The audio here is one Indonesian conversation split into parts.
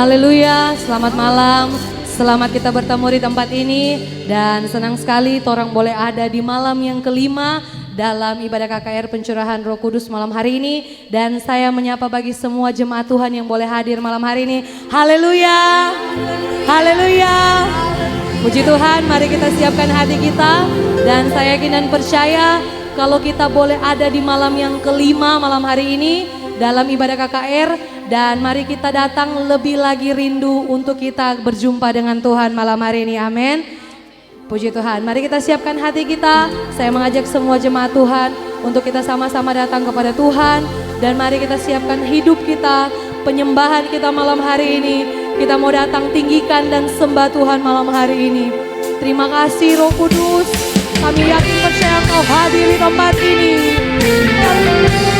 Haleluya, selamat malam. Selamat kita bertemu di tempat ini. Dan senang sekali torang boleh ada di malam yang kelima dalam ibadah KKR pencurahan Roh Kudus malam hari ini. Dan saya menyapa bagi semua jemaat Tuhan yang boleh hadir malam hari ini. Haleluya, haleluya. Puji Tuhan, mari kita siapkan hati kita. Dan saya yakin dan percaya kalau kita boleh ada di malam yang kelima malam hari ini dalam ibadah KKR. Dan mari kita datang lebih lagi rindu untuk kita berjumpa dengan Tuhan malam hari ini, amin. Puji Tuhan, mari kita siapkan hati kita. Saya mengajak semua jemaat Tuhan untuk kita sama-sama datang kepada Tuhan. Dan mari kita siapkan hidup kita, penyembahan kita malam hari ini. Kita mau datang tinggikan dan sembah Tuhan malam hari ini. Terima kasih Roh Kudus, kami yakin percaya Engkau hadir di tempat ini. Haleluya.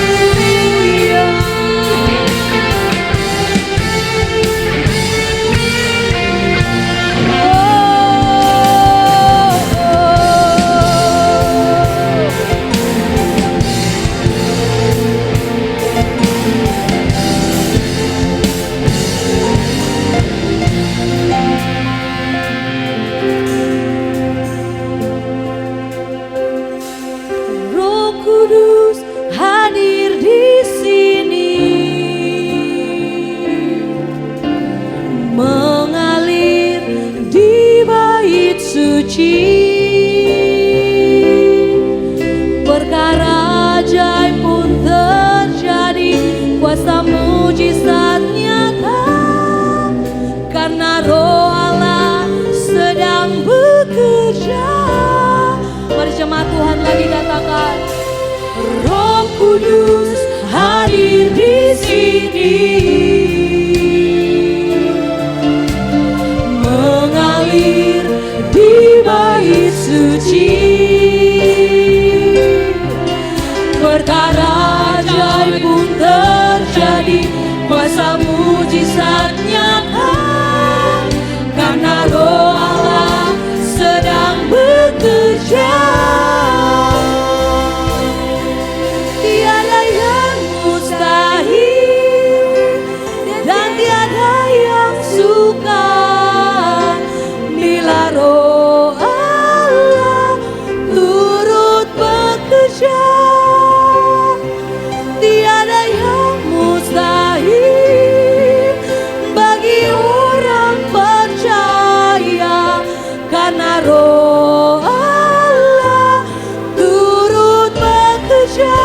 Perkara ajaib pun terjadi, kuasa mujizat nyata, karena Roh Allah sedang bekerja. Mari jemaat Tuhan lagi katakan, Roh Kudus hadir di sini, mengalir di bait suci. Perkara ajaib pun terjadi, kuasa mujizat nyata, karena Roh Allah sedang bekerja. Tiada yang mustahil dan tiada yang sukar bila Roh Allah turut bekerja. Tiada yang mustahil bagi orang percaya, karena Roh Allah turut bekerja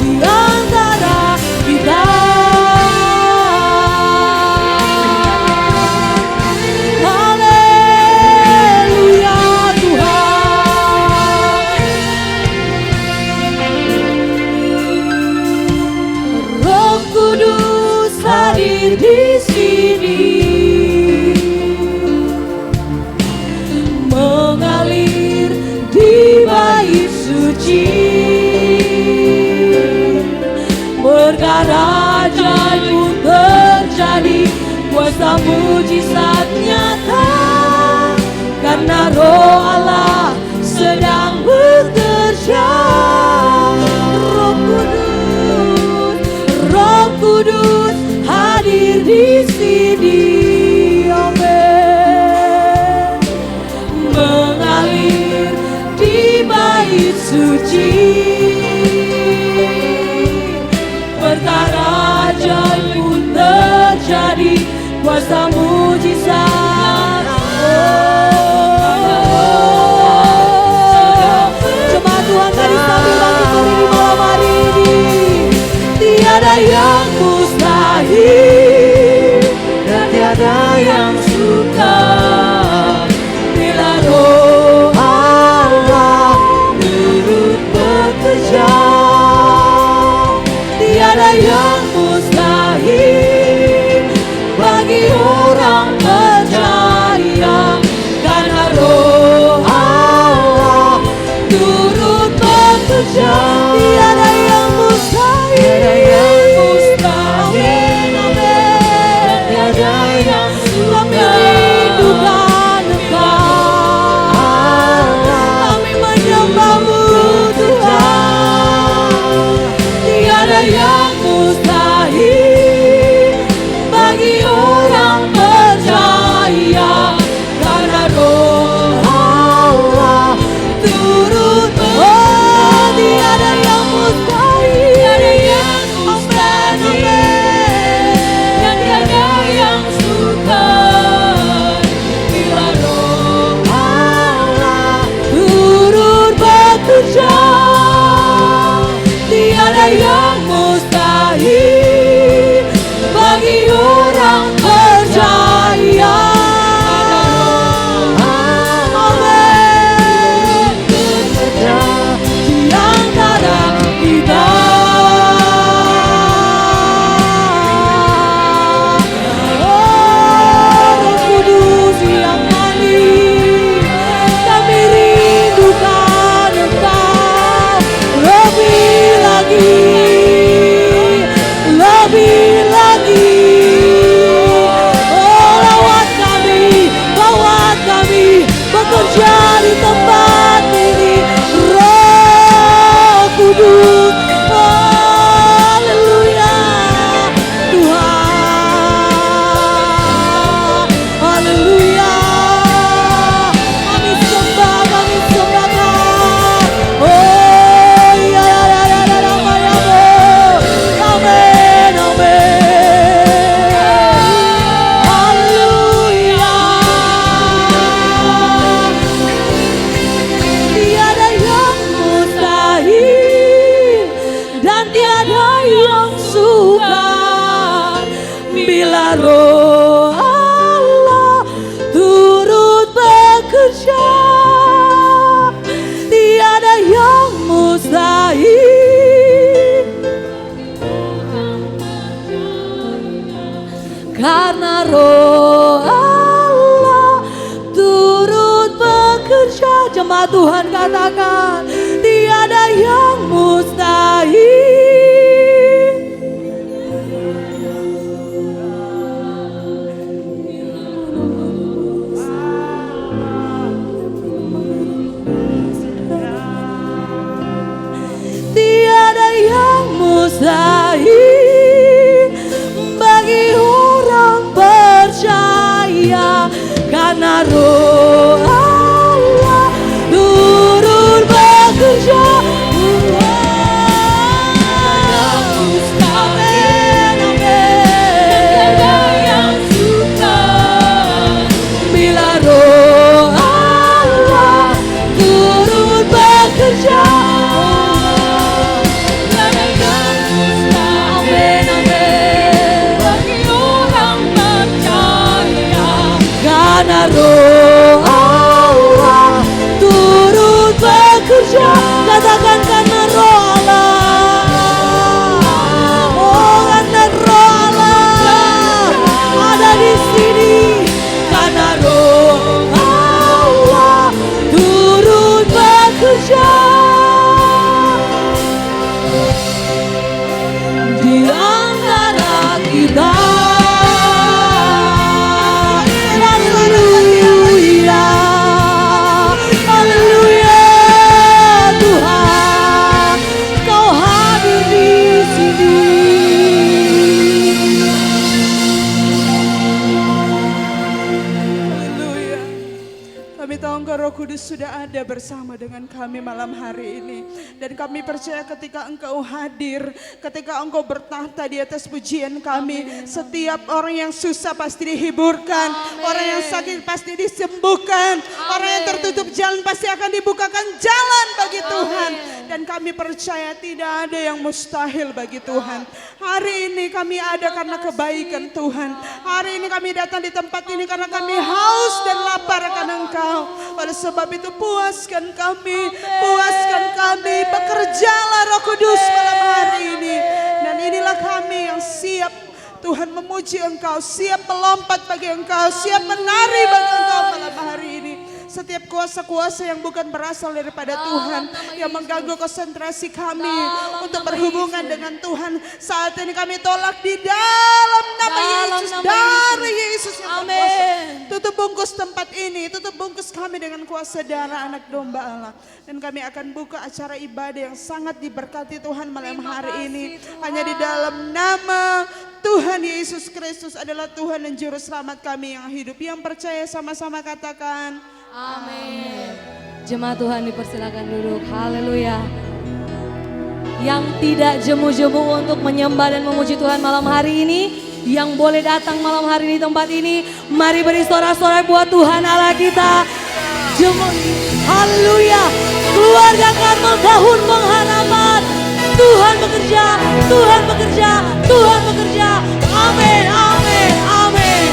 di antara kita. Haleluya Tuhan. Roh Kudus hadir di sini, mengalir di bait suci. Perkara ajaib pun terjadi, kuasa mujizat nyata, karena Roh Allah sedang bekerja. Roh Kudus, Roh Kudus hadir di sini, amin. Mengalir di bait suci. Perkara ajaib pun terjadi, kuasa mujizat. Jemaat Tuhan dari sambil bangkit berdiri di malam hari ini. Tiada yang mustahil dan tiada yang sukar bila Roh Allah turut bekerja. Tiada yang mustahil bagi orang percaya, karena Roh Allah turut bekerja. Tiada yang mustahil, amin, amin. Tiada yang sukar, kami rindukan Engkau, kami menyembahmu Tuhan. Tiada yang mustahil bagi orang karena Roh Allah turut bekerja, tiada yang mustahil. Karena Roh Allah turut bekerja, jemaat Tuhan katakan, tiada yang mustahil. Tiada yang mustahil bagi orang percaya, karena Roh Allah turut bekerja. Amin, amin. Bila Roh Allah turut bekerja, karena Roh Allah turut bekerja. Katakan karena Roh Allah. Oh, karena Roh Allah ada di sini. Karena Roh Allah turut bekerja di antara kita. Roh Kudus sudah ada bersama dengan kami malam hari ini. Dan kami percaya ketika Engkau hadir, ketika Engkau bertahta di atas pujian kami, setiap orang yang susah pasti dihiburkan, orang yang sakit pasti disembuhkan, orang yang tertutup jalan pasti akan dibukakan jalan bagi Tuhan. Dan kami percaya tidak ada yang mustahil bagi Tuhan. Hari ini kami ada karena kebaikan Tuhan. Hari ini kami datang di tempat ini karena kami haus dan lapar akan Engkau. Oleh sebab itu puaskan kami, puaskan kami. Bekerjalah Roh Kudus malam hari ini. Dan inilah kami yang siap Tuhan memuji Engkau, siap melompat bagi Engkau, siap menari bagi Engkau malam hari ini. Setiap kuasa-kuasa yang bukan berasal daripada Tuhan, yang mengganggu konsentrasi kami untuk berhubungan dengan Tuhan, saat ini kami tolak di dalam nama Yesus, darah Yesus yang berkuasa. Tutup bungkus tempat ini, tutup bungkus kami dengan kuasa darah anak domba Allah. Dan kami akan buka acara ibadah yang sangat diberkati Tuhan malam hari ini. Hanya di dalam nama Tuhan Yesus Kristus adalah Tuhan dan Juru Selamat kami yang hidup. Yang percaya sama-sama katakan amin. Jemaat Tuhan dipersilakan duduk. Haleluya. Yang tidak jemu-jemu untuk menyembah dan memuji Tuhan malam hari ini, yang boleh datang malam hari di tempat ini, mari beri sorak-sorai buat Tuhan Allah kita. Haleluya. Keluarga Karmel tahun pengharapan. Tuhan bekerja, Tuhan bekerja, Tuhan bekerja. Amin, amin, amin.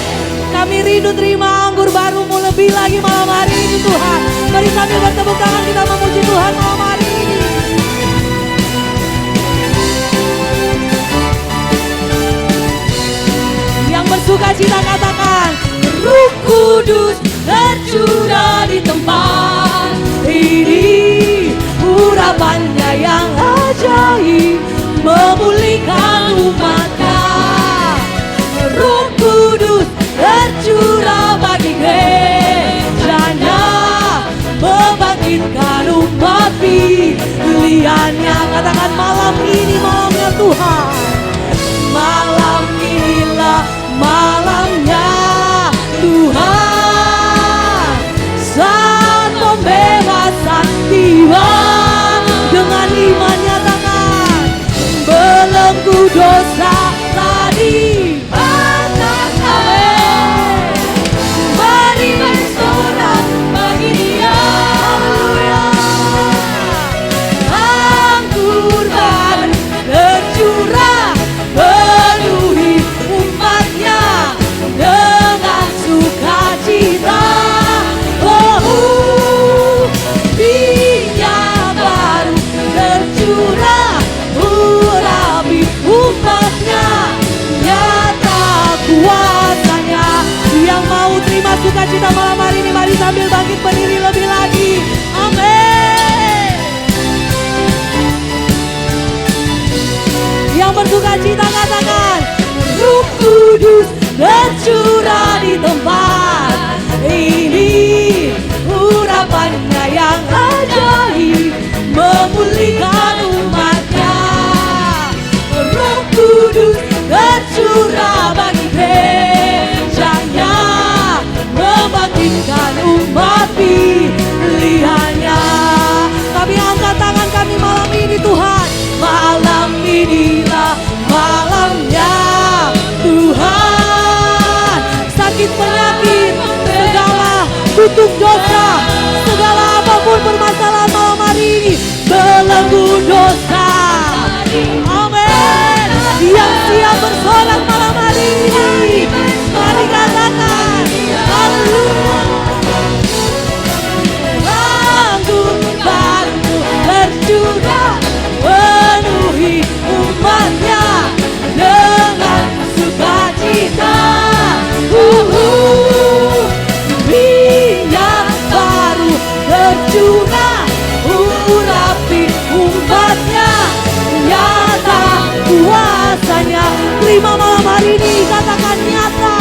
Kami rindu terima anggur baru-Mu lebih lagi malam hari ini Tuhan. Mari kami bertepuk tangan, kita memuji Tuhan malam hari ini. Yang bersuka cita katakan, Roh Kudus tercurah di tempat ini. Urapannya yang ajaib memulihkan umat-Nya. Roh Kudus tercurah bagi gereja-Nya, membangkitkan umat pilihan-Nya. Katakan malam ini malamnya Tuhan. Malam inilah malamnya Tuhan. Saat pembebasan tiba, dengan iman nyatakan belenggu dosa tadi. Mari bersorak bagi Dia. Anggur baru tercurah penuhi umat-Nya. sambil bangkit berdiri lebih lagi. Amin. Yang bersuka cita katakan, Roh Kudus bercurah di tempat ini. Urapannya yang ajaib memulihkan umatnya. Roh Kudus bercurah bagi gerejanya, membangkitkan umat pilihannya. Kami angkat tangan kami malam ini Tuhan. Malam inilah malamnya Tuhan. Sakit penyakit, segala kutuk dosa, segala apapun permasalahan malam hari ini, belenggu dosa. Amin. Yang siap bersorak malam hari ini, mari katakan haleluya. Anggur baru bercurah penuhi umatnya dengan sukacita. Minyak baru bercurah urapi umatnya, nyata kuasanya. Terima malam hari ini, katakan nyata,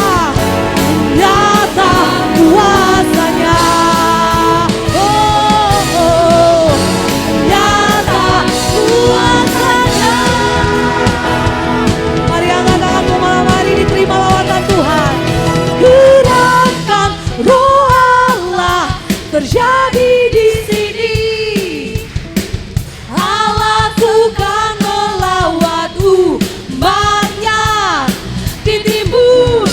nyata kuasanya. Oh, oh, nyata kuasanya. Mari angkat tanganmu malam hari ini, terima lawatan Tuhan. Gerakkan Roh Allah terjadi di sini. Allah bukan melawat umatnya di timur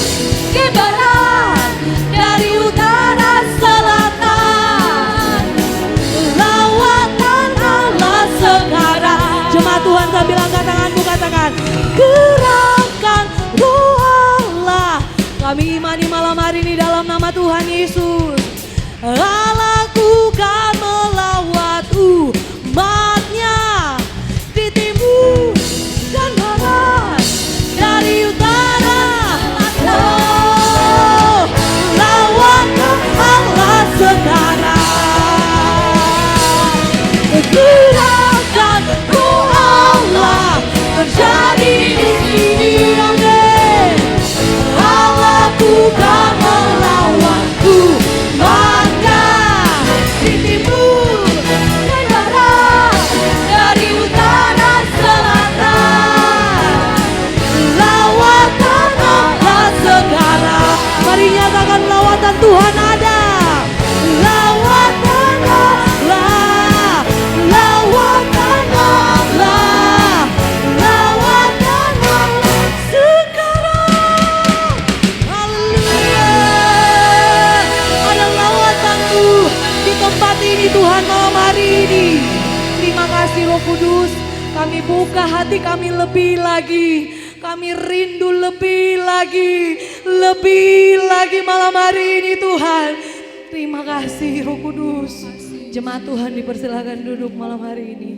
ke barat, dari utara selatan. Lawatan Allah sekarang. Jemaat Tuhan sambil angkat tanganmu katakan, gerakkan Roh Allah. Kami imani malam hari ini dalam nama Tuhan Yesus. Allah bukan melawat umatnya di timur dan barat, dari utara. Oh, lawatan Allah sekarang. Gerakkan Roh Allah terjadi di sini. Amin. Allah bukan melawan umatnya di timur dan barat, dari utara selatan. Lawatan Allah sekarang. Mari nyatakan lawatan Tuhan ada. Lawatan Allah, lawatan Allah, lawatan Allah sekarang. Haleluya. Ada lawatanmu di tempat ini Tuhan malam hari ini. Terima kasih Roh Kudus. Kami buka hati kami lebih lagi. Kami rindu lebih lagi malam hari ini Tuhan. Terima kasih Roh Kudus. Jemaat Tuhan dipersilakan duduk malam hari ini.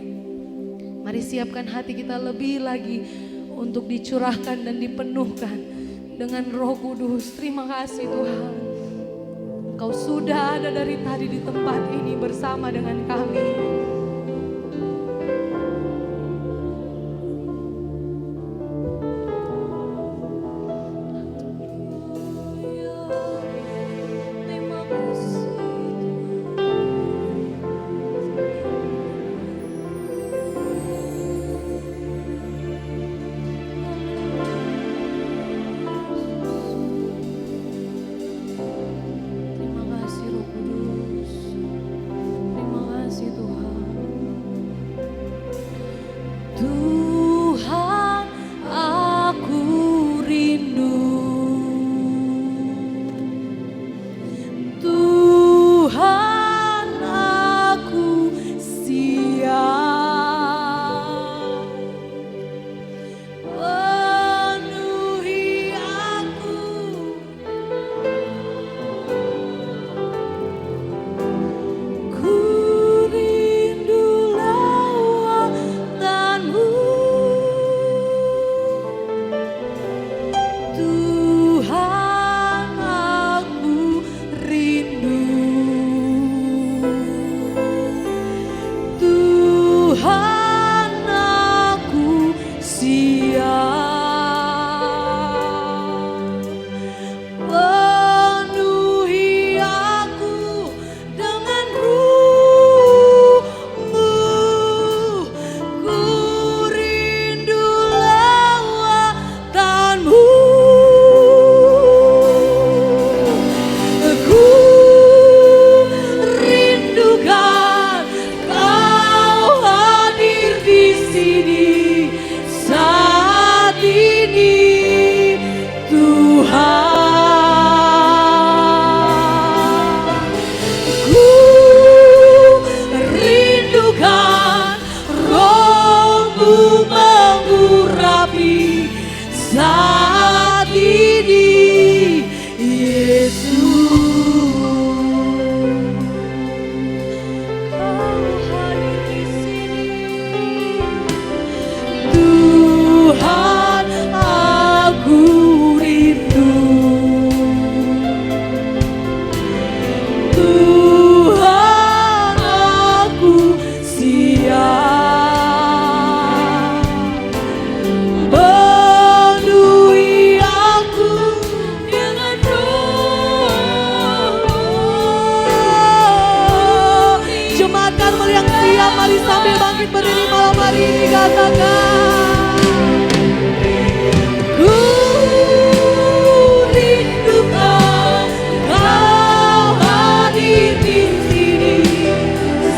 Mari siapkan hati kita lebih lagi untuk dicurahkan dan dipenuhkan dengan Roh Kudus. Terima kasih Tuhan. Engkau sudah ada dari tadi di tempat ini bersama dengan kami. Terima kasih. Terima kasih Roh Kudus. Terima kasih Tuhan. Tuhan, aku rindu. Tuhan, aku siap. Penuhi aku. Ku rindu lawatanmu. bangkit berdiri malam hari ini, katakan ku rindukan Kau hadir di sini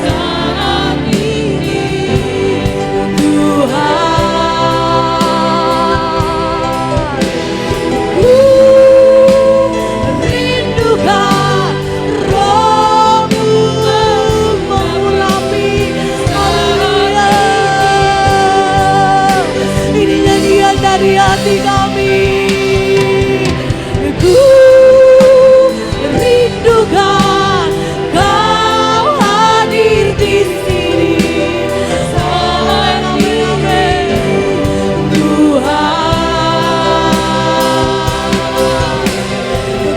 saat ini, Tuhan. Ku rindukan Roh-Mu mengurapi dunia. Ini nyanyian dari hati kami. Ku rindukan Kau hadir di sini saat ini, Tuhan.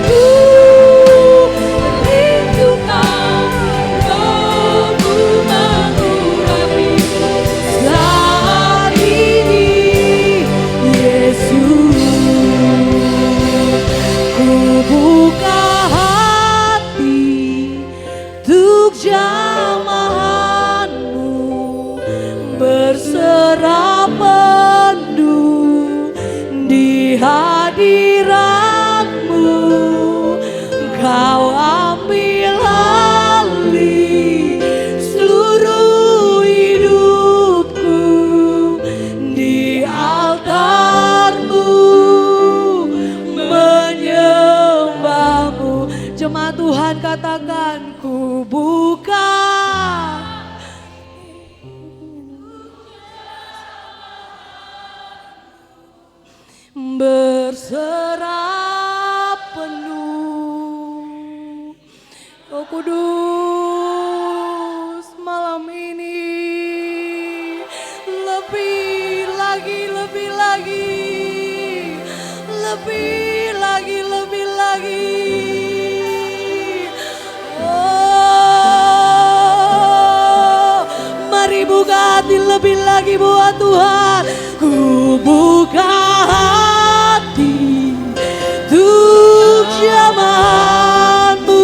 Ku rindukan Roh-Mu mengurapi saat ini, Yesus. Ku buka hati untuk jamahan-Mu, berserah penuh di hadirat-Mu. Kau ambil alih seluruh hidupku di altar-Mu, menyembah-Mu. Jemaat Tuhan, katakan ku buka berserah penuh. Roh Kudus, malam ini lebih lagi, lebih lagi, lebih lagi, lebih lagi. Oh, mari buka hati lebih lagi buat Tuhan. Ku buka hati untuk jamahan-Mu,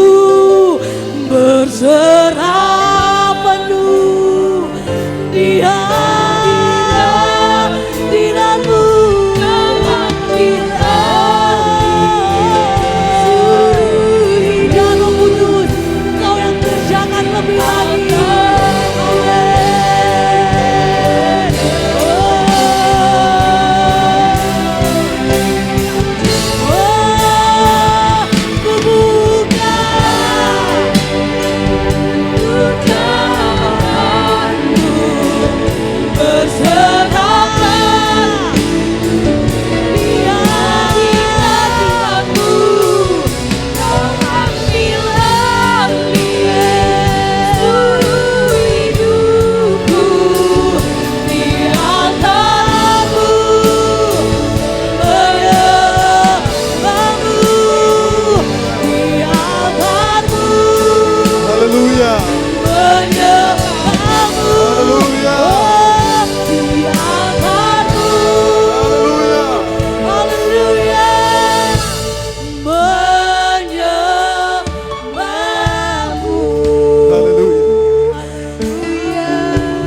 berserah penuh di hadirat-Mu. Ya Roh Kudus, Kau yang kerjakan lebih lagi.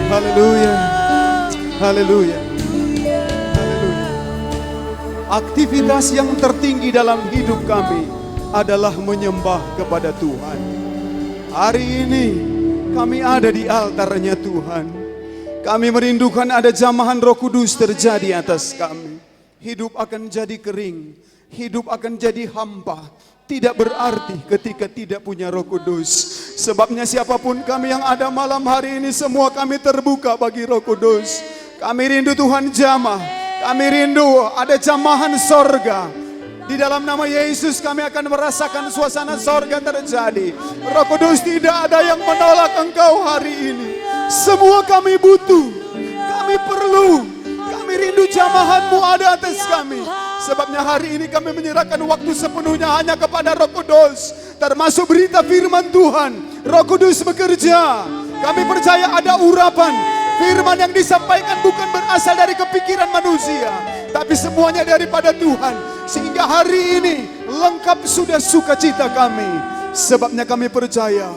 Haleluya. Haleluya. Aktivitas yang tertinggi dalam hidup kami adalah menyembah kepada Tuhan. Hari ini kami ada di altarnya Tuhan. Kami merindukan ada jamahan Roh Kudus terjadi atas kami. Hidup akan jadi kering, hidup akan jadi hampa. Tidak berarti ketika tidak punya Roh Kudus. Sebabnya siapapun kami yang ada malam hari ini, semua kami terbuka bagi Roh Kudus. Kami rindu Tuhan jamah. Kami rindu ada jamahan sorga. Di dalam nama Yesus kami akan merasakan suasana sorga terjadi. Roh Kudus, tidak ada yang menolak Engkau hari ini. Semua kami butuh, kami perlu, kami rindu jamahan-Mu ada atas kami. Sebabnya hari ini kami menyerahkan waktu sepenuhnya hanya kepada Roh Kudus. Termasuk berita firman Tuhan. Roh Kudus bekerja. Kami percaya ada urapan. Firman yang disampaikan bukan berasal dari kepikiran manusia, tapi semuanya daripada Tuhan. Sehingga hari ini lengkap sudah sukacita kami. Sebabnya kami percaya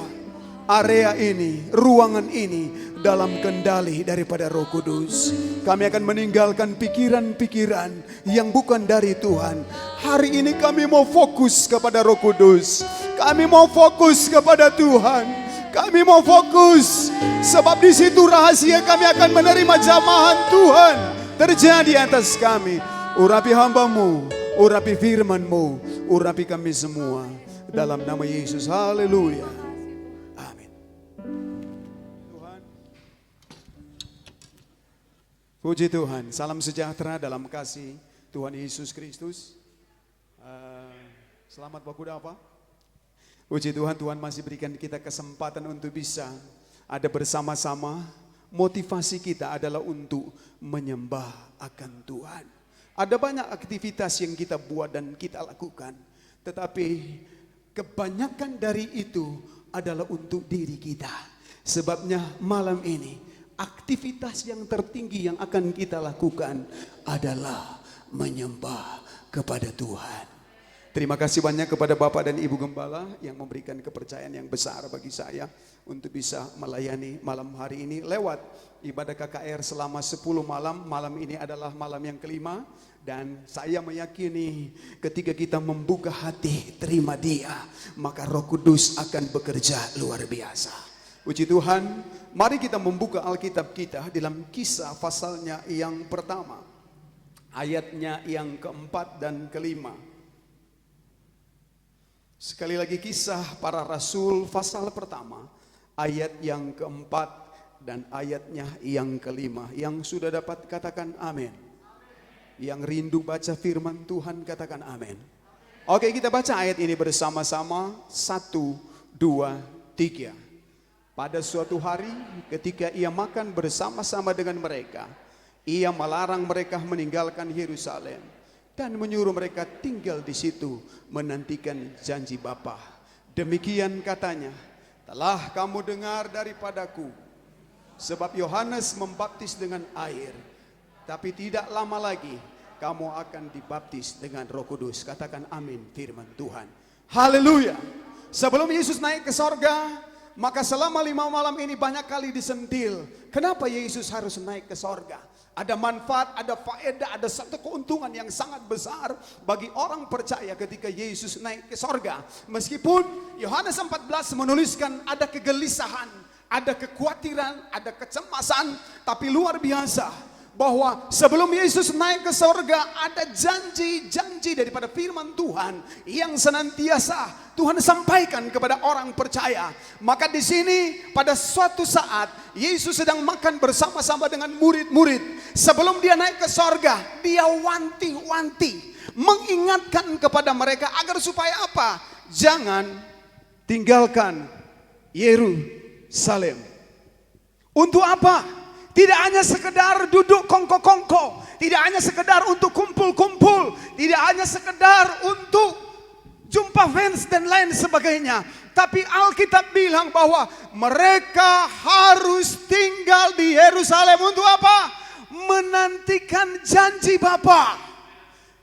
area ini, ruangan ini dalam kendali daripada Roh Kudus. Kami akan meninggalkan pikiran-pikiran yang bukan dari Tuhan. Hari ini kami mau fokus kepada Roh Kudus. Kami mau fokus kepada Tuhan. Kami mau fokus, sebab di situ rahasia kami akan menerima jamahan Tuhan terjadi atas kami. Urapi hamba-Mu, urapi firman-Mu, urapi kami semua. Dalam nama Yesus, haleluya. Amin. Tuhan. Puji Tuhan, salam sejahtera dalam kasih Tuhan Yesus Kristus. Selamat waktu apa? Puji Tuhan, Tuhan masih berikan kita kesempatan untuk bisa ada bersama-sama. Motivasi kita adalah untuk menyembah akan Tuhan. Ada banyak aktivitas yang kita buat dan kita lakukan, tetapi kebanyakan dari itu adalah untuk diri kita. Sebabnya malam ini aktivitas yang tertinggi yang akan kita lakukan adalah menyembah kepada Tuhan. Terima kasih banyak kepada Bapak dan Ibu Gembala yang memberikan kepercayaan yang besar bagi saya untuk bisa melayani malam hari ini lewat ibadah KKR selama 10 malam. Malam ini adalah malam yang kelima. Dan saya meyakini ketika kita membuka hati terima Dia, maka Roh Kudus akan bekerja luar biasa. Puji Tuhan, mari kita membuka Alkitab kita dalam Kisah pasalnya yang pertama, ayatnya yang keempat dan kelima. Sekali lagi, Kisah Para Rasul pasal pertama, ayat yang keempat dan ayatnya yang kelima. Yang sudah dapat katakan amin. Yang rindu baca firman Tuhan katakan amin. Oke, kita baca ayat ini bersama-sama. 1, 2, 3. Pada suatu hari ketika ia makan bersama-sama dengan mereka, ia melarang mereka meninggalkan Yerusalem dan menyuruh mereka tinggal di situ menantikan janji Bapa. Demikian katanya, telah kamu dengar daripadaku, sebab Yohanes membaptis dengan air, tapi tidak lama lagi kamu akan dibaptis dengan Roh Kudus. Katakan amin firman Tuhan. Haleluya. Sebelum Yesus naik ke sorga, maka selama 5 malam ini banyak kali disentil. Kenapa Yesus harus naik ke sorga? Ada manfaat, ada faedah, ada satu keuntungan yang sangat besar bagi orang percaya ketika Yesus naik ke sorga. Meskipun Yohanes 14 menuliskan ada kegelisahan, ada kekhawatiran, ada kecemasan, tapi luar biasa bahwa sebelum Yesus naik ke sorga ada janji-janji daripada firman Tuhan yang senantiasa Tuhan sampaikan kepada orang percaya. Maka di sini pada suatu saat Yesus sedang makan bersama-sama dengan murid-murid. Sebelum dia naik ke sorga, dia wanti-wanti mengingatkan kepada mereka agar supaya apa? Jangan tinggalkan Yerusalem. Untuk apa? Tidak hanya sekedar duduk kongko-kongko, tidak hanya sekedar untuk kumpul-kumpul, tidak hanya sekedar untuk jumpa fans dan lain sebagainya. Tapi Alkitab bilang bahwa mereka harus tinggal di Yerusalem untuk apa? Menantikan janji Bapa,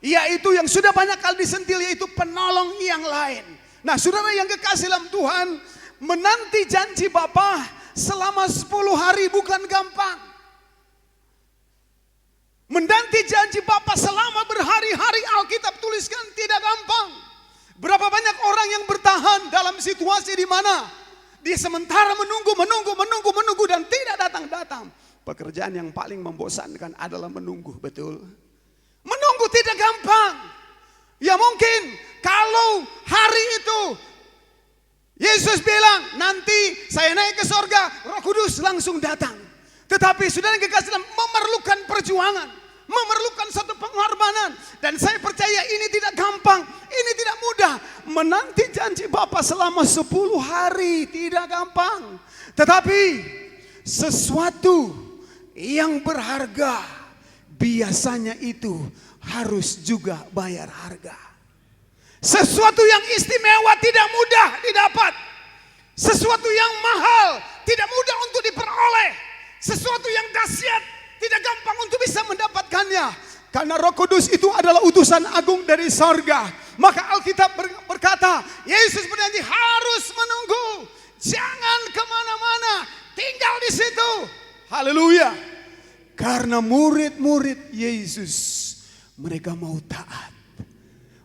yaitu yang sudah banyak kali disentil, yaitu penolong yang lain. Nah, saudara yang kekasih dalam Tuhan, menanti janji Bapa selama 10 hari bukan gampang. Menanti janji Bapa selama berhari-hari, Alkitab tuliskan tidak gampang. Berapa banyak orang yang bertahan dalam situasi di mana dia sementara menunggu dan tidak datang-datang. Pekerjaan yang paling membosankan adalah menunggu, betul? Menunggu tidak gampang. Ya mungkin kalau hari itu Yesus bilang, nanti saya naik ke sorga, Roh Kudus langsung datang. Tetapi saudara yang kekasih memerlukan perjuangan, memerlukan satu pengorbanan. Dan saya percaya ini tidak gampang, ini tidak mudah. Menanti janji Bapa selama 10 hari tidak gampang. Tetapi sesuatu yang berharga biasanya itu harus juga bayar harga. Sesuatu yang istimewa tidak mudah didapat. Sesuatu yang mahal tidak mudah untuk diperoleh. Sesuatu yang dahsyat tidak gampang untuk bisa mendapatkannya. Karena Roh Kudus itu adalah utusan agung dari sorga. Maka Alkitab berkata, Yesus berjanji harus menunggu. Jangan kemana-mana. tinggal di situ. Haleluya. Karena murid-murid Yesus mereka mau taat,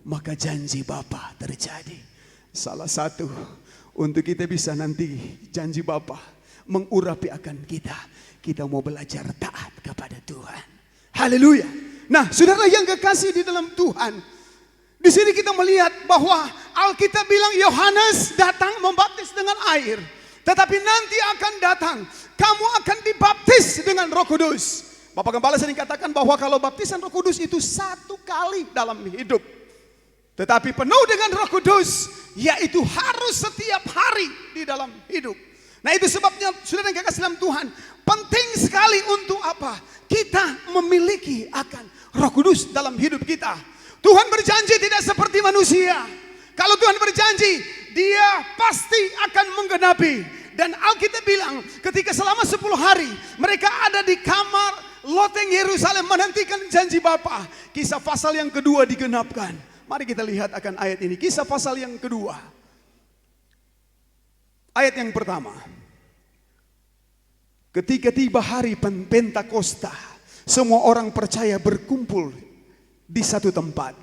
maka janji Bapa terjadi. Salah satu untuk kita bisa nanti janji Bapa mengurapi akan kita mau belajar taat kepada Tuhan. Haleluya. Nah, saudara yang kekasih di dalam Tuhan, di sini kita melihat bahwa Alkitab bilang Yohanes datang membaptis dengan air, tetapi nanti akan datang, kamu akan dibaptis dengan Roh Kudus. Bapak Gembala sering katakan bahwa kalau baptisan Roh Kudus itu 1 kali dalam hidup. Tetapi penuh dengan Roh Kudus, yaitu harus setiap hari di dalam hidup. Nah, itu sebabnya saudara yang kekasih dalam Tuhan, penting sekali untuk apa? Kita memiliki akan Roh Kudus dalam hidup kita. Tuhan berjanji tidak seperti manusia. Kalau Tuhan berjanji, Dia pasti akan menggenapi. Dan Alkitab bilang ketika selama 10 hari mereka ada di kamar loteng Yerusalem menantikan janji Bapa, Kisah pasal yang kedua digenapkan. Mari kita lihat akan ayat ini. Kisah pasal yang kedua, ayat yang pertama. Ketika tiba hari Pentakosta, semua orang percaya berkumpul di satu tempat.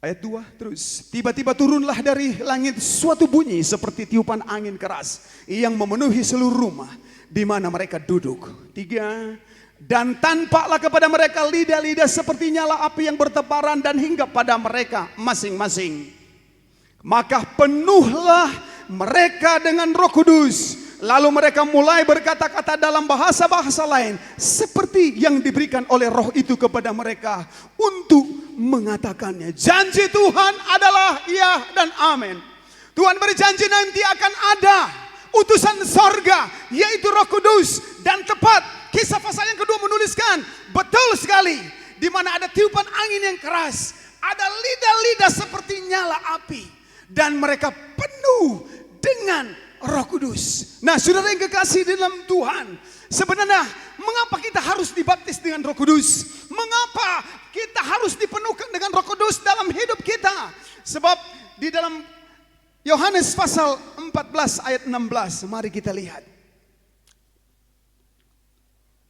Ayat 2 terus. Tiba-tiba turunlah dari langit suatu bunyi seperti tiupan angin keras yang memenuhi seluruh rumah di mana mereka duduk. 3. Dan tampaklah kepada mereka lidah-lidah seperti nyala api yang bertebaran dan hinggap pada mereka masing-masing. Maka penuhlah mereka dengan Roh Kudus. Lalu mereka mulai berkata-kata dalam bahasa-bahasa lain seperti yang diberikan oleh Roh itu kepada mereka untuk mengatakannya. Janji Tuhan adalah ya dan amin. Tuhan berjanji nanti akan ada utusan sorga, yaitu Roh Kudus. Dan tepat Kisah pasal yang kedua menuliskan betul sekali, di mana ada tiupan angin yang keras, ada lidah-lidah seperti nyala api, dan mereka penuh dengan Roh Kudus. Nah, saudara yang kekasih di dalam Tuhan, sebenarnya mengapa kita harus dibaptis dengan Roh Kudus? Mengapa kita harus dipenuhkan dengan Roh Kudus dalam hidup kita? Sebab di dalam Yohanes pasal 14 ayat 16, mari kita lihat.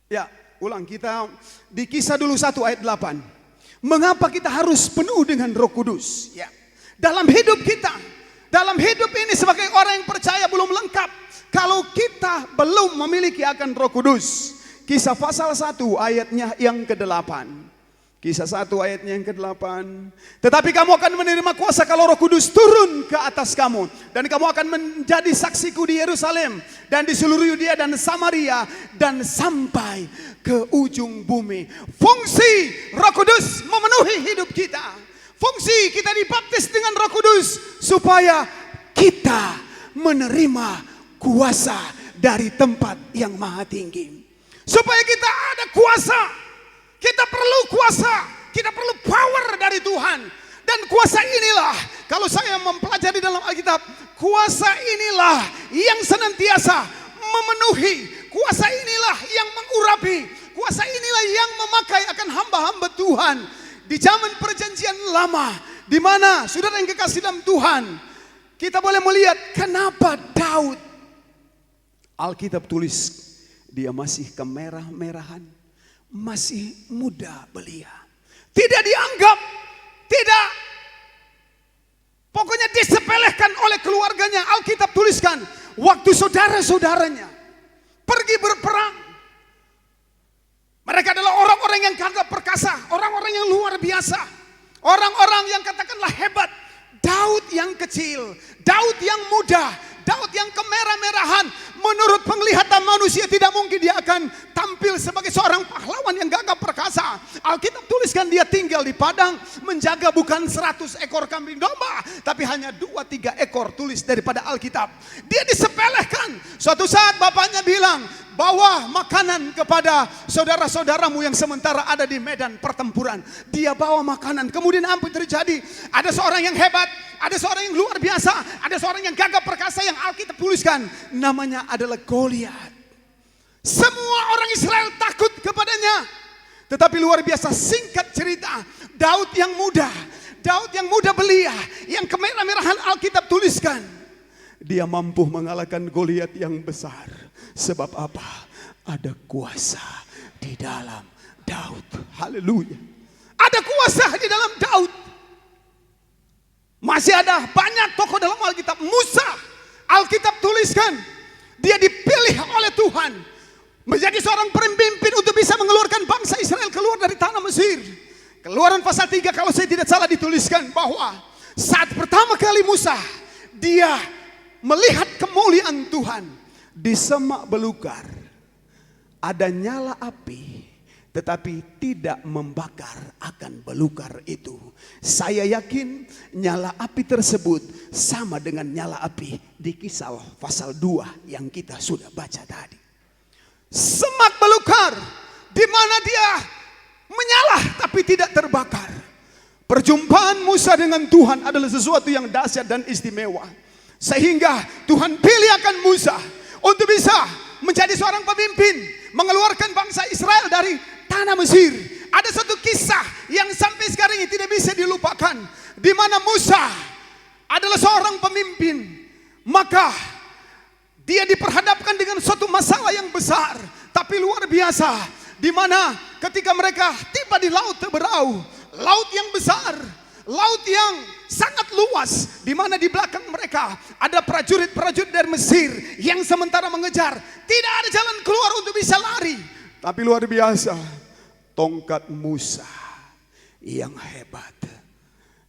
Ya, ulang kita di Kisah dulu 1 ayat 8. Mengapa kita harus penuh dengan Roh Kudus? Ya, dalam hidup kita, dalam hidup ini sebagai orang yang percaya belum lengkap kalau kita belum memiliki akan Roh Kudus. Kisah pasal 1 ayatnya yang ke-8. Kisah 1 ayatnya yang ke-8. Tetapi kamu akan menerima kuasa kalau Roh Kudus turun ke atas kamu, dan kamu akan menjadi saksiku di Yerusalem dan di seluruh Yudea dan Samaria dan sampai ke ujung bumi. Fungsi Roh Kudus memenuhi hidup kita. Fungsi kita dibaptis dengan Roh Kudus supaya kita menerima kuasa dari tempat yang maha tinggi. Supaya kita ada kuasa. Kita perlu kuasa, kita perlu power dari Tuhan. Dan kuasa inilah, kalau saya mempelajari dalam Alkitab, kuasa inilah yang senantiasa memenuhi, kuasa inilah yang mengurapi, kuasa inilah yang memakai akan hamba-hamba Tuhan di zaman perjanjian lama, di mana saudara yang kekasih dalam Tuhan, kita boleh melihat kenapa Daud, Alkitab tulis dia masih kemerah-merahan, masih muda belia, tidak dianggap, tidak, pokoknya disepelekan oleh keluarganya. Alkitab tuliskan waktu saudara-saudaranya pergi berperang, mereka adalah orang-orang yang gagah perkasa, orang-orang yang luar biasa, orang-orang yang katakanlah hebat. Daud yang kecil, Daud yang muda, Daud yang kemerah-merahan, menurut penglihatan manusia tidak mungkin dia akan tampil sebagai seorang pahlawan yang gagah perkasa. Alkitab tuliskan dia tinggal di padang, menjaga bukan 100 ekor kambing domba, tapi hanya 2-3 ekor, tulis daripada Alkitab. Dia disepelekan. Suatu saat bapaknya bilang, bawa makanan kepada saudara-saudaramu yang sementara ada di medan pertempuran. Dia bawa makanan. Kemudian apa yang terjadi? Ada seorang yang hebat, ada seorang yang luar biasa, ada seorang yang gagah perkasa yang Alkitab tuliskan namanya adalah Goliat. Semua orang Israel takut kepadanya. Tetapi luar biasa, singkat cerita, Daud yang muda belia, yang kemerah-merahan Alkitab tuliskan, dia mampu mengalahkan Goliat yang besar. Sebab apa? Ada kuasa di dalam Daud. Haleluya. Ada kuasa di dalam Daud. Masih ada banyak tokoh dalam Alkitab. Musa, Alkitab tuliskan, dia dipilih oleh Tuhan menjadi seorang pemimpin untuk bisa mengeluarkan bangsa Israel keluar dari tanah Mesir. Keluaran pasal 3 kalau saya tidak salah dituliskan bahwa saat pertama kali Musa dia melihat kemuliaan Tuhan di semak belukar, ada nyala api tetapi tidak membakar akan belukar itu. Saya yakin nyala api tersebut sama dengan nyala api di Kisah pasal 2 yang kita sudah baca tadi. Semak belukar di mana dia menyala tapi tidak terbakar. Perjumpaan Musa dengan Tuhan adalah sesuatu yang dahsyat dan istimewa. Sehingga Tuhan pilih akan Musa untuk bisa menjadi seorang pemimpin, mengeluarkan bangsa Israel dari tanah Mesir. Ada satu kisah yang sampai sekarang ini tidak bisa dilupakan, di mana Musa adalah seorang pemimpin, maka dia diperhadapkan dengan suatu masalah yang besar tapi luar biasa, di mana ketika mereka tiba di laut Teberau, laut yang besar, laut yang sangat luas, di mana di belakang mereka ada prajurit-prajurit dari Mesir yang sementara mengejar. Tidak ada jalan keluar untuk bisa lari. Tapi luar biasa, tongkat Musa yang hebat,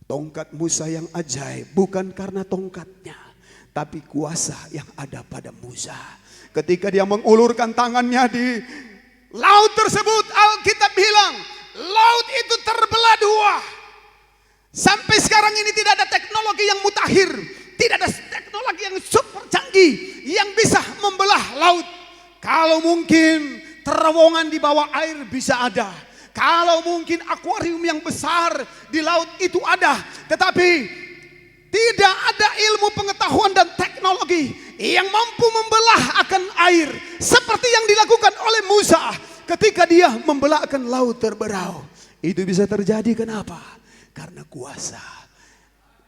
tongkat Musa yang ajaib, bukan karena tongkatnya, tapi kuasa yang ada pada Musa. Ketika dia mengulurkan tangannya di laut tersebut, Alkitab bilang laut itu terbelah dua. Sampai sekarang ini tidak ada teknologi yang mutakhir, tidak ada teknologi yang super canggih yang bisa membelah laut. Kalau mungkin terowongan di bawah air bisa ada, kalau mungkin akuarium yang besar di laut itu ada, tetapi tidak ada ilmu pengetahuan dan teknologi yang mampu membelah akan air seperti yang dilakukan oleh Musa ketika dia membelah akan laut Teberau. Itu bisa terjadi kenapa? Karena kuasa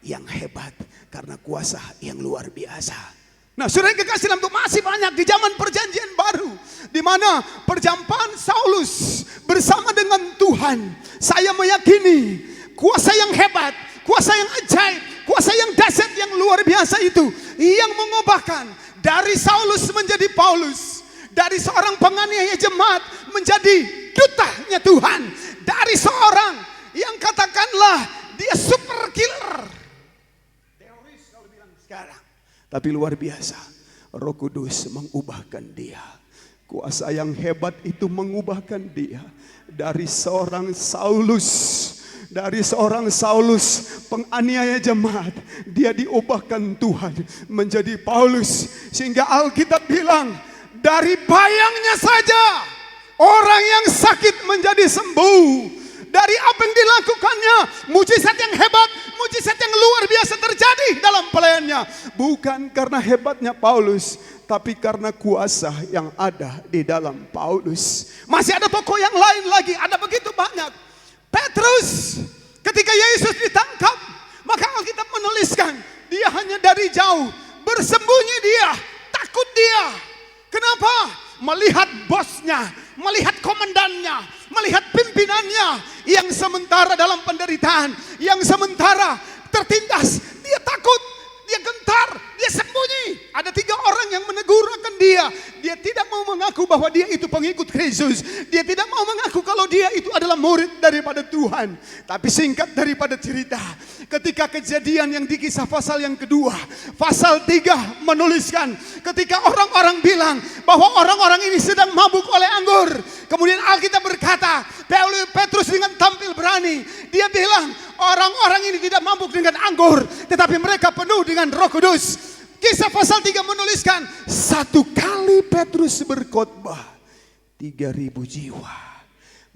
yang hebat, karena kuasa yang luar biasa. Nah, saudara yang kekasih dalam Tuhan, masih banyak di zaman perjanjian baru, di mana perjumpaan Saulus bersama dengan Tuhan. Saya meyakini kuasa yang hebat, kuasa yang ajaib, kuasa yang dahsyat, yang luar biasa itu yang mengubahkan dari Saulus menjadi Paulus, dari seorang penganiaya jemaat menjadi dutanya Tuhan, dari seorang yang katakanlah dia super killer, teroris kalau bilang sekarang, tapi luar biasa, Roh Kudus mengubahkan dia. Kuasa yang hebat itu mengubahkan dia dari seorang Saulus, dari seorang Saulus penganiaya jemaat, dia diubahkan Tuhan menjadi Paulus. Sehingga Alkitab bilang dari bayangnya saja orang yang sakit menjadi sembuh. Dari apa yang dilakukannya, mujizat yang hebat, mujizat yang luar biasa terjadi dalam pelayannya. Bukan karena hebatnya Paulus, tapi karena kuasa yang ada di dalam Paulus. Masih ada tokoh yang lain lagi, ada begitu banyak. Petrus, ketika Yesus ditangkap, maka Alkitab menuliskan dia hanya dari jauh bersembunyi, dia takut dia. Kenapa? Melihat bosnya, melihat komandannya, melihat pimpinannya yang sementara dalam penderitaan, yang sementara tertindas, dia takut, dia gentar, dia sembunyi. Ada 3 orang yang menegur akan dia. Dia tidak mau mengaku bahwa dia itu pengikut Yesus. Dia tidak mau mengaku kalau dia itu adalah murid daripada Tuhan. Tapi singkat daripada cerita, ketika kejadian yang di Kisah pasal yang kedua, pasal 3 menuliskan, ketika orang-orang bilang bahwa orang-orang ini sedang mabuk oleh anggur. Kemudian Alkitab berkata, Petrus dengan tampil berani, dia bilang orang-orang ini tidak mabuk dengan anggur, tetapi mereka penuh dengan Roh Kudus. Kisah pasal 3 menuliskan, satu kali Petrus berkhotbah, 3.000 jiwa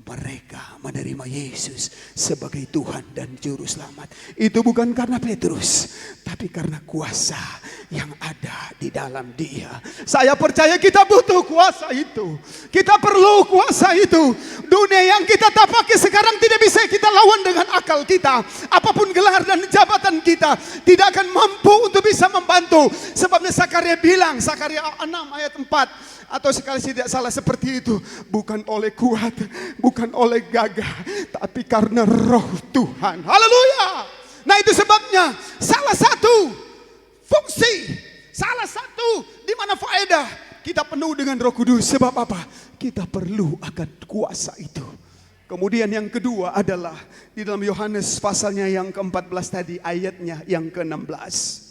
mereka menerima Yesus sebagai Tuhan dan Juru Selamat. Itu bukan karena Petrus, tapi karena kuasa yang ada di dalam dia. Saya percaya kita butuh kuasa itu. Kita perlu kuasa itu. Dunia yang kita tapaki sekarang tidak bisa kita lawan dengan akal kita. Apapun gelar dan jabatan kita tidak akan mampu untuk bisa membantu. Sebabnya Zakaria bilang, Zakaria 6 ayat 4. Atau sekali tidak salah seperti itu. Bukan oleh kuat, bukan oleh gagah, tapi karena roh Tuhan. Haleluya. Nah itu sebabnya salah satu fungsi, salah satu di mana faedah kita penuh dengan Roh Kudus. Sebab apa? Kita perlu akan kuasa itu. Kemudian yang kedua adalah di dalam Yohanes pasalnya yang ke-14 tadi, ayatnya yang ke-16.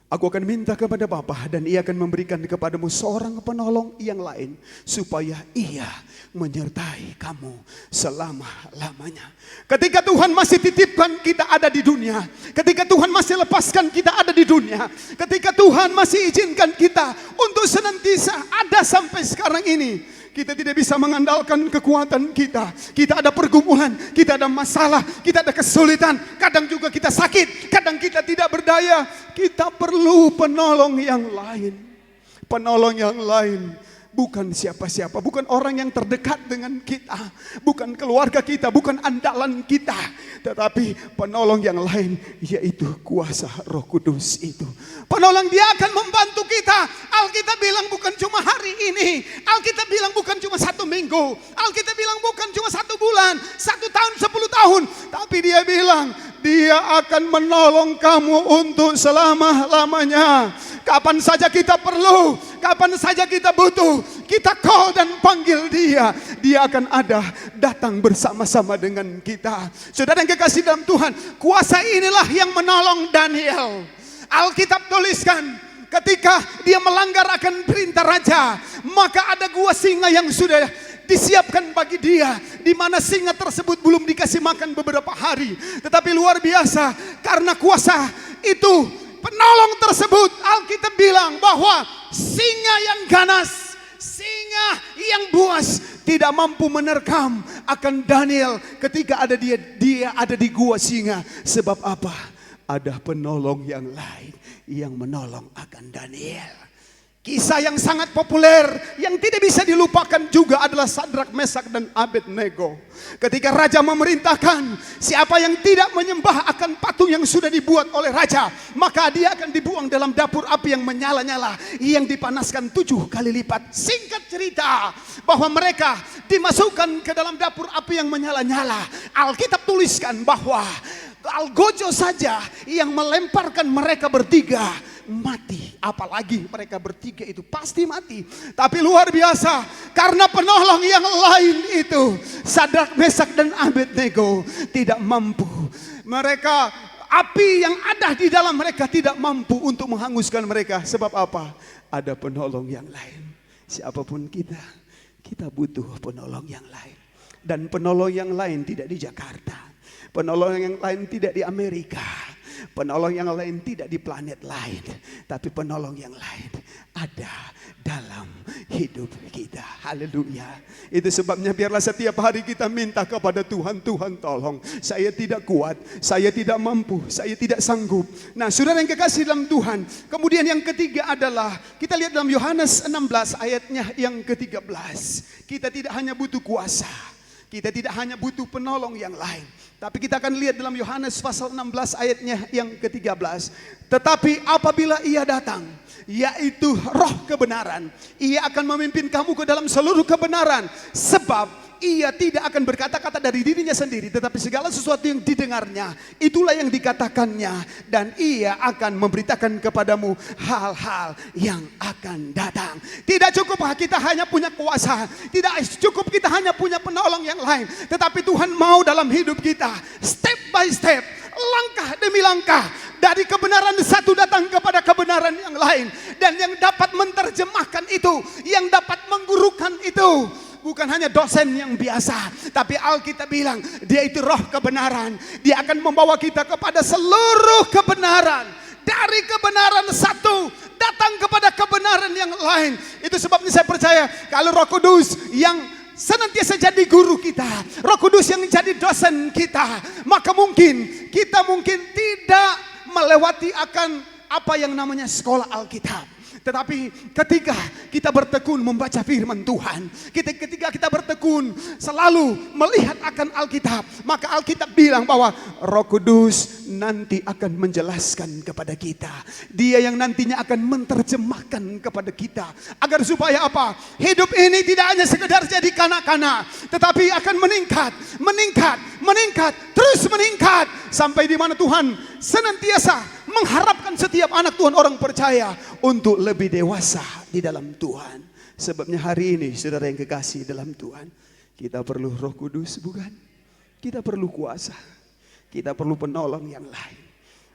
Aku akan minta kepada Bapa dan Ia akan memberikan kepadamu seorang penolong yang lain, supaya Ia menyertai kamu selama-lamanya. Ketika Tuhan masih titipkan kita ada di dunia, ketika Tuhan masih lepaskan kita ada di dunia, ketika Tuhan masih izinkan kita untuk senantiasa ada sampai sekarang ini, kita tidak bisa mengandalkan kekuatan kita. Kita ada pergumulan, kita ada masalah, kita ada kesulitan. Kadang juga kita sakit, kadang kita tidak berdaya. Kita perlu penolong yang lain. Penolong yang lain. Bukan siapa-siapa, bukan orang yang terdekat dengan kita, bukan keluarga kita, bukan andalan kita, tetapi penolong yang lain, yaitu kuasa Roh Kudus itu. Penolong dia akan membantu kita. Alkitab bilang bukan cuma hari ini, Alkitab bilang bukan cuma 1 minggu, Alkitab bilang bukan cuma 1 bulan, 1 tahun, 10 tahun, tapi dia bilang dia akan menolong kamu untuk selama-lamanya. Kapan saja kita perlu, kapan saja kita butuh, kita call dan panggil dia. Dia akan ada, datang bersama-sama dengan kita. Saudara yang kekasih dalam Tuhan, kuasa inilah yang menolong Daniel. Alkitab tuliskan, ketika dia melanggar akan perintah raja, maka ada gua singa yang sudah disiapkan bagi dia, di mana singa tersebut belum dikasih makan beberapa hari. Tetapi luar biasa, karena kuasa itu, penolong tersebut, Alkitab bilang bahwa singa yang ganas, singa yang buas tidak mampu menerkam akan Daniel ketika ada dia ada di gua singa. Sebab apa? Ada penolong yang lain yang menolong akan Daniel. Kisah yang sangat populer yang tidak bisa dilupakan juga adalah Sadrak, Mesak dan Abednego. Ketika raja memerintahkan, siapa yang tidak menyembah akan patung yang sudah dibuat oleh raja, maka dia akan dibuang dalam dapur api yang menyala-nyala, yang dipanaskan 7 kali lipat. Singkat cerita, bahwa mereka dimasukkan ke dalam dapur api yang menyala-nyala. Alkitab tuliskan bahwa Algojo saja yang melemparkan mereka bertiga mati. Apalagi mereka bertiga itu pasti mati. Tapi luar biasa, karena penolong yang lain itu, Sadrak, Mesak dan Abednego tidak mampu. Mereka, api yang ada di dalam mereka tidak mampu untuk menghanguskan mereka. Sebab apa? Ada penolong yang lain. Siapapun kita butuh penolong yang lain. Dan penolong yang lain tidak di Jakarta. Penolong yang lain tidak di Amerika. Penolong yang lain tidak di planet lain. Tapi penolong yang lain ada dalam hidup kita. Haleluya. Itu sebabnya biarlah setiap hari kita minta kepada Tuhan, Tuhan tolong. Saya tidak kuat, saya tidak mampu, saya tidak sanggup. Nah saudara yang kekasih dalam Tuhan. Kemudian yang ketiga adalah, kita lihat dalam Yohanes 16 ayatnya yang ke-13. Kita tidak hanya butuh kuasa, kita tidak hanya butuh penolong yang lain, tapi kita akan lihat dalam Yohanes pasal 16 ayatnya yang ke-13. Tetapi apabila ia datang, yaitu roh kebenaran, ia akan memimpin kamu ke dalam seluruh kebenaran. Sebab ia tidak akan berkata-kata dari dirinya sendiri, tetapi segala sesuatu yang didengarnya, itulah yang dikatakannya. Dan ia akan memberitakan kepadamu hal-hal yang akan datang. Tidak cukup kita hanya punya kuasa, tidak cukup kita hanya punya penolong yang lain, tetapi Tuhan mau dalam hidup kita, step by step, langkah demi langkah, dari kebenaran satu datang kepada kebenaran yang lain. Dan yang dapat menerjemahkan itu, yang dapat menggurukan itu, bukan hanya dosen yang biasa, tapi Alkitab bilang dia itu roh kebenaran. Dia akan membawa kita kepada seluruh kebenaran. Dari kebenaran satu datang kepada kebenaran yang lain. Itu sebabnya saya percaya kalau Roh Kudus yang senantiasa jadi guru kita, Roh Kudus yang jadi dosen kita, maka kita mungkin tidak melewati akan apa yang namanya sekolah Alkitab. Tetapi ketika kita bertekun membaca firman Tuhan, ketika kita bertekun selalu melihat akan Alkitab, maka Alkitab bilang bahwa Roh Kudus nanti akan menjelaskan kepada kita. Dia yang nantinya akan menerjemahkan kepada kita. Agar supaya apa? Hidup ini tidak hanya sekedar jadi kanak-kanak, tetapi akan meningkat, terus meningkat. Sampai di mana Tuhan senantiasa mengharapkan setiap anak Tuhan, orang percaya, untuk lebih dewasa di dalam Tuhan. Sebabnya hari ini saudara yang kekasih dalam Tuhan, kita perlu Roh Kudus, bukan? Kita perlu kuasa, kita perlu penolong yang lain,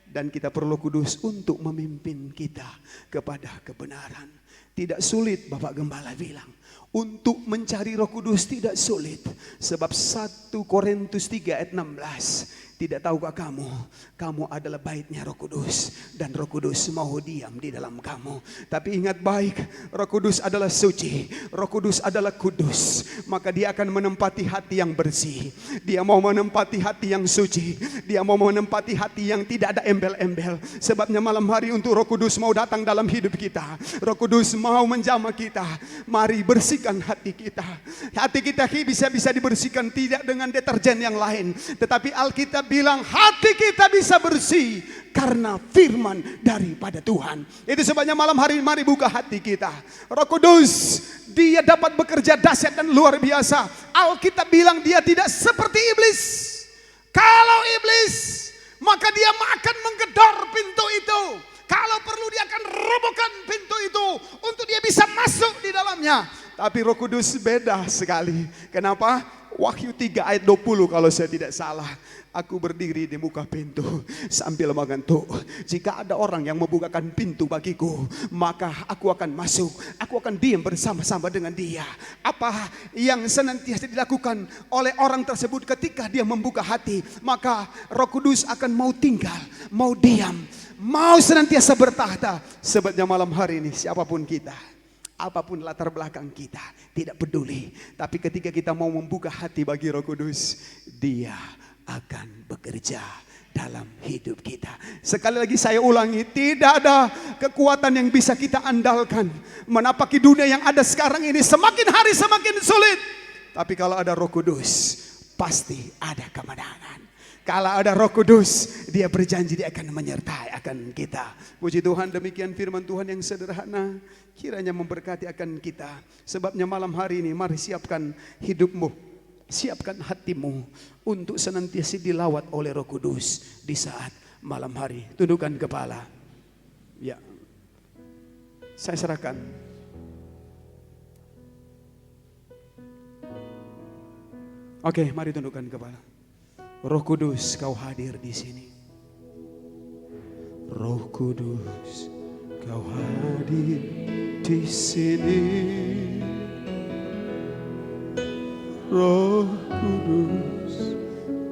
dan kita perlu Kudus untuk memimpin kita kepada kebenaran. Tidak sulit, Bapak Gembala bilang, untuk mencari Roh Kudus tidak sulit. Sebab 1 Korintus 3 ayat 16, tidak tahukah kamu adalah baitnya Roh Kudus, dan Roh Kudus mau diam di dalam kamu. Tapi ingat baik, Roh Kudus adalah suci, Roh Kudus adalah kudus, maka dia akan menempati hati yang bersih. Dia mau menempati hati yang suci, dia mau menempati hati yang tidak ada embel-embel. Sebabnya malam hari untuk Roh Kudus mau datang dalam hidup kita, Roh Kudus mau menjamah kita. Mari bersihkan hati kita. Hati kita bisa dibersihkan tidak dengan deterjen yang lain, tetapi Alkitab bilang hati kita bisa bersih karena firman daripada Tuhan. Itu sebabnya malam hari mari buka hati kita. Roh Kudus, dia dapat bekerja dahsyat dan luar biasa. Alkitab bilang dia tidak seperti iblis. Kalau iblis, maka dia akan menggedor pintu itu. Kalau perlu dia akan robohkan pintu itu untuk dia bisa masuk di dalamnya. Tapi Roh Kudus beda sekali. Kenapa? Wahyu 3 ayat 20 kalau saya tidak salah. Aku berdiri di muka pintu sambil mengetuk. Jika ada orang yang membukakan pintu bagiku, maka aku akan masuk. Aku akan diam bersama-sama dengan dia. Apa yang senantiasa dilakukan oleh orang tersebut ketika dia membuka hati, maka Roh Kudus akan mau tinggal, mau diam, mau senantiasa bertahta. Sebabnya malam hari ini siapapun kita, apapun latar belakang kita, tidak peduli. Tapi ketika kita mau membuka hati bagi Roh Kudus, dia akan bekerja dalam hidup kita. Sekali lagi saya ulangi, tidak ada kekuatan yang bisa kita andalkan menapaki dunia yang ada sekarang ini. Semakin hari semakin sulit. Tapi kalau ada Roh Kudus, pasti ada kemenangan. Kalau ada Roh Kudus, dia berjanji dia akan menyertai akan kita. Puji Tuhan, demikian firman Tuhan yang sederhana, kiranya memberkati akan kita. Sebabnya malam hari ini mari siapkan hidupmu, siapkan hatimu untuk senantiasa dilawat oleh Roh Kudus di saat malam hari. Tundukkan kepala. Ya, saya serahkan. Oke, mari tundukkan kepala. Roh Kudus, kau hadir di sini. Roh Kudus, kau hadir di sini. Roh Kudus,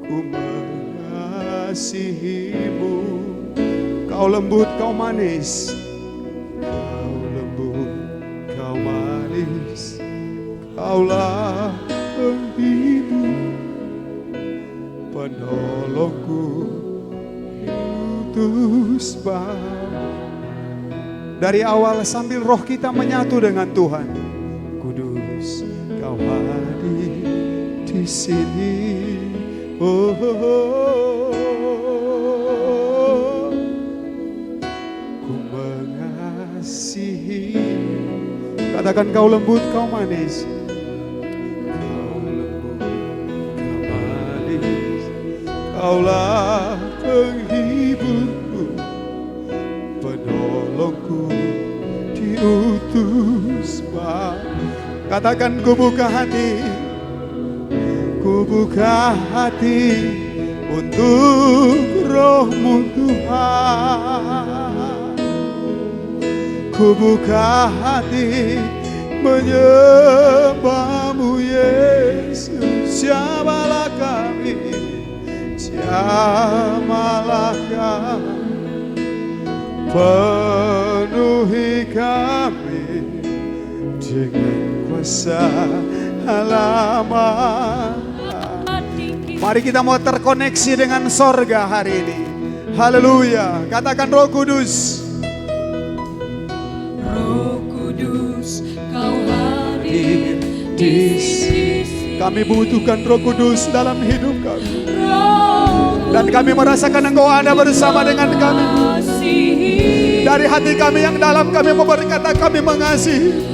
ku mengasihimu. Kau lembut, kau manis. Kau lembut, kau manis. Kaulah penghibur, penolongku, diutus Bapa. Dari awal sambil roh kita menyatu dengan Tuhan. Kudus, kau hadir di sini. Oh, oh, oh. Ku mengasihi. Katakan kau lembut, kau manis. Kaulah penghiburku, penolongku, diutus Bapa. Katakan ku buka hati, ku buka hati untuk Roh-Mu Tuhan. Ku buka hati menyembah-Mu Yesus. Siapalah kami, siapalah kami, penuhi dengan kuasa halaman. Mari kita mau terkoneksi dengan sorga hari ini. Haleluya. Katakan Roh Kudus. Roh Kudus, Kau hadir di sini. Kami butuhkan Roh Kudus dalam hidup kami. Dan kami merasakan Engkau ada bersama dengan kami. Dari hati kami yang dalam kami mau berkata kami mengasihi.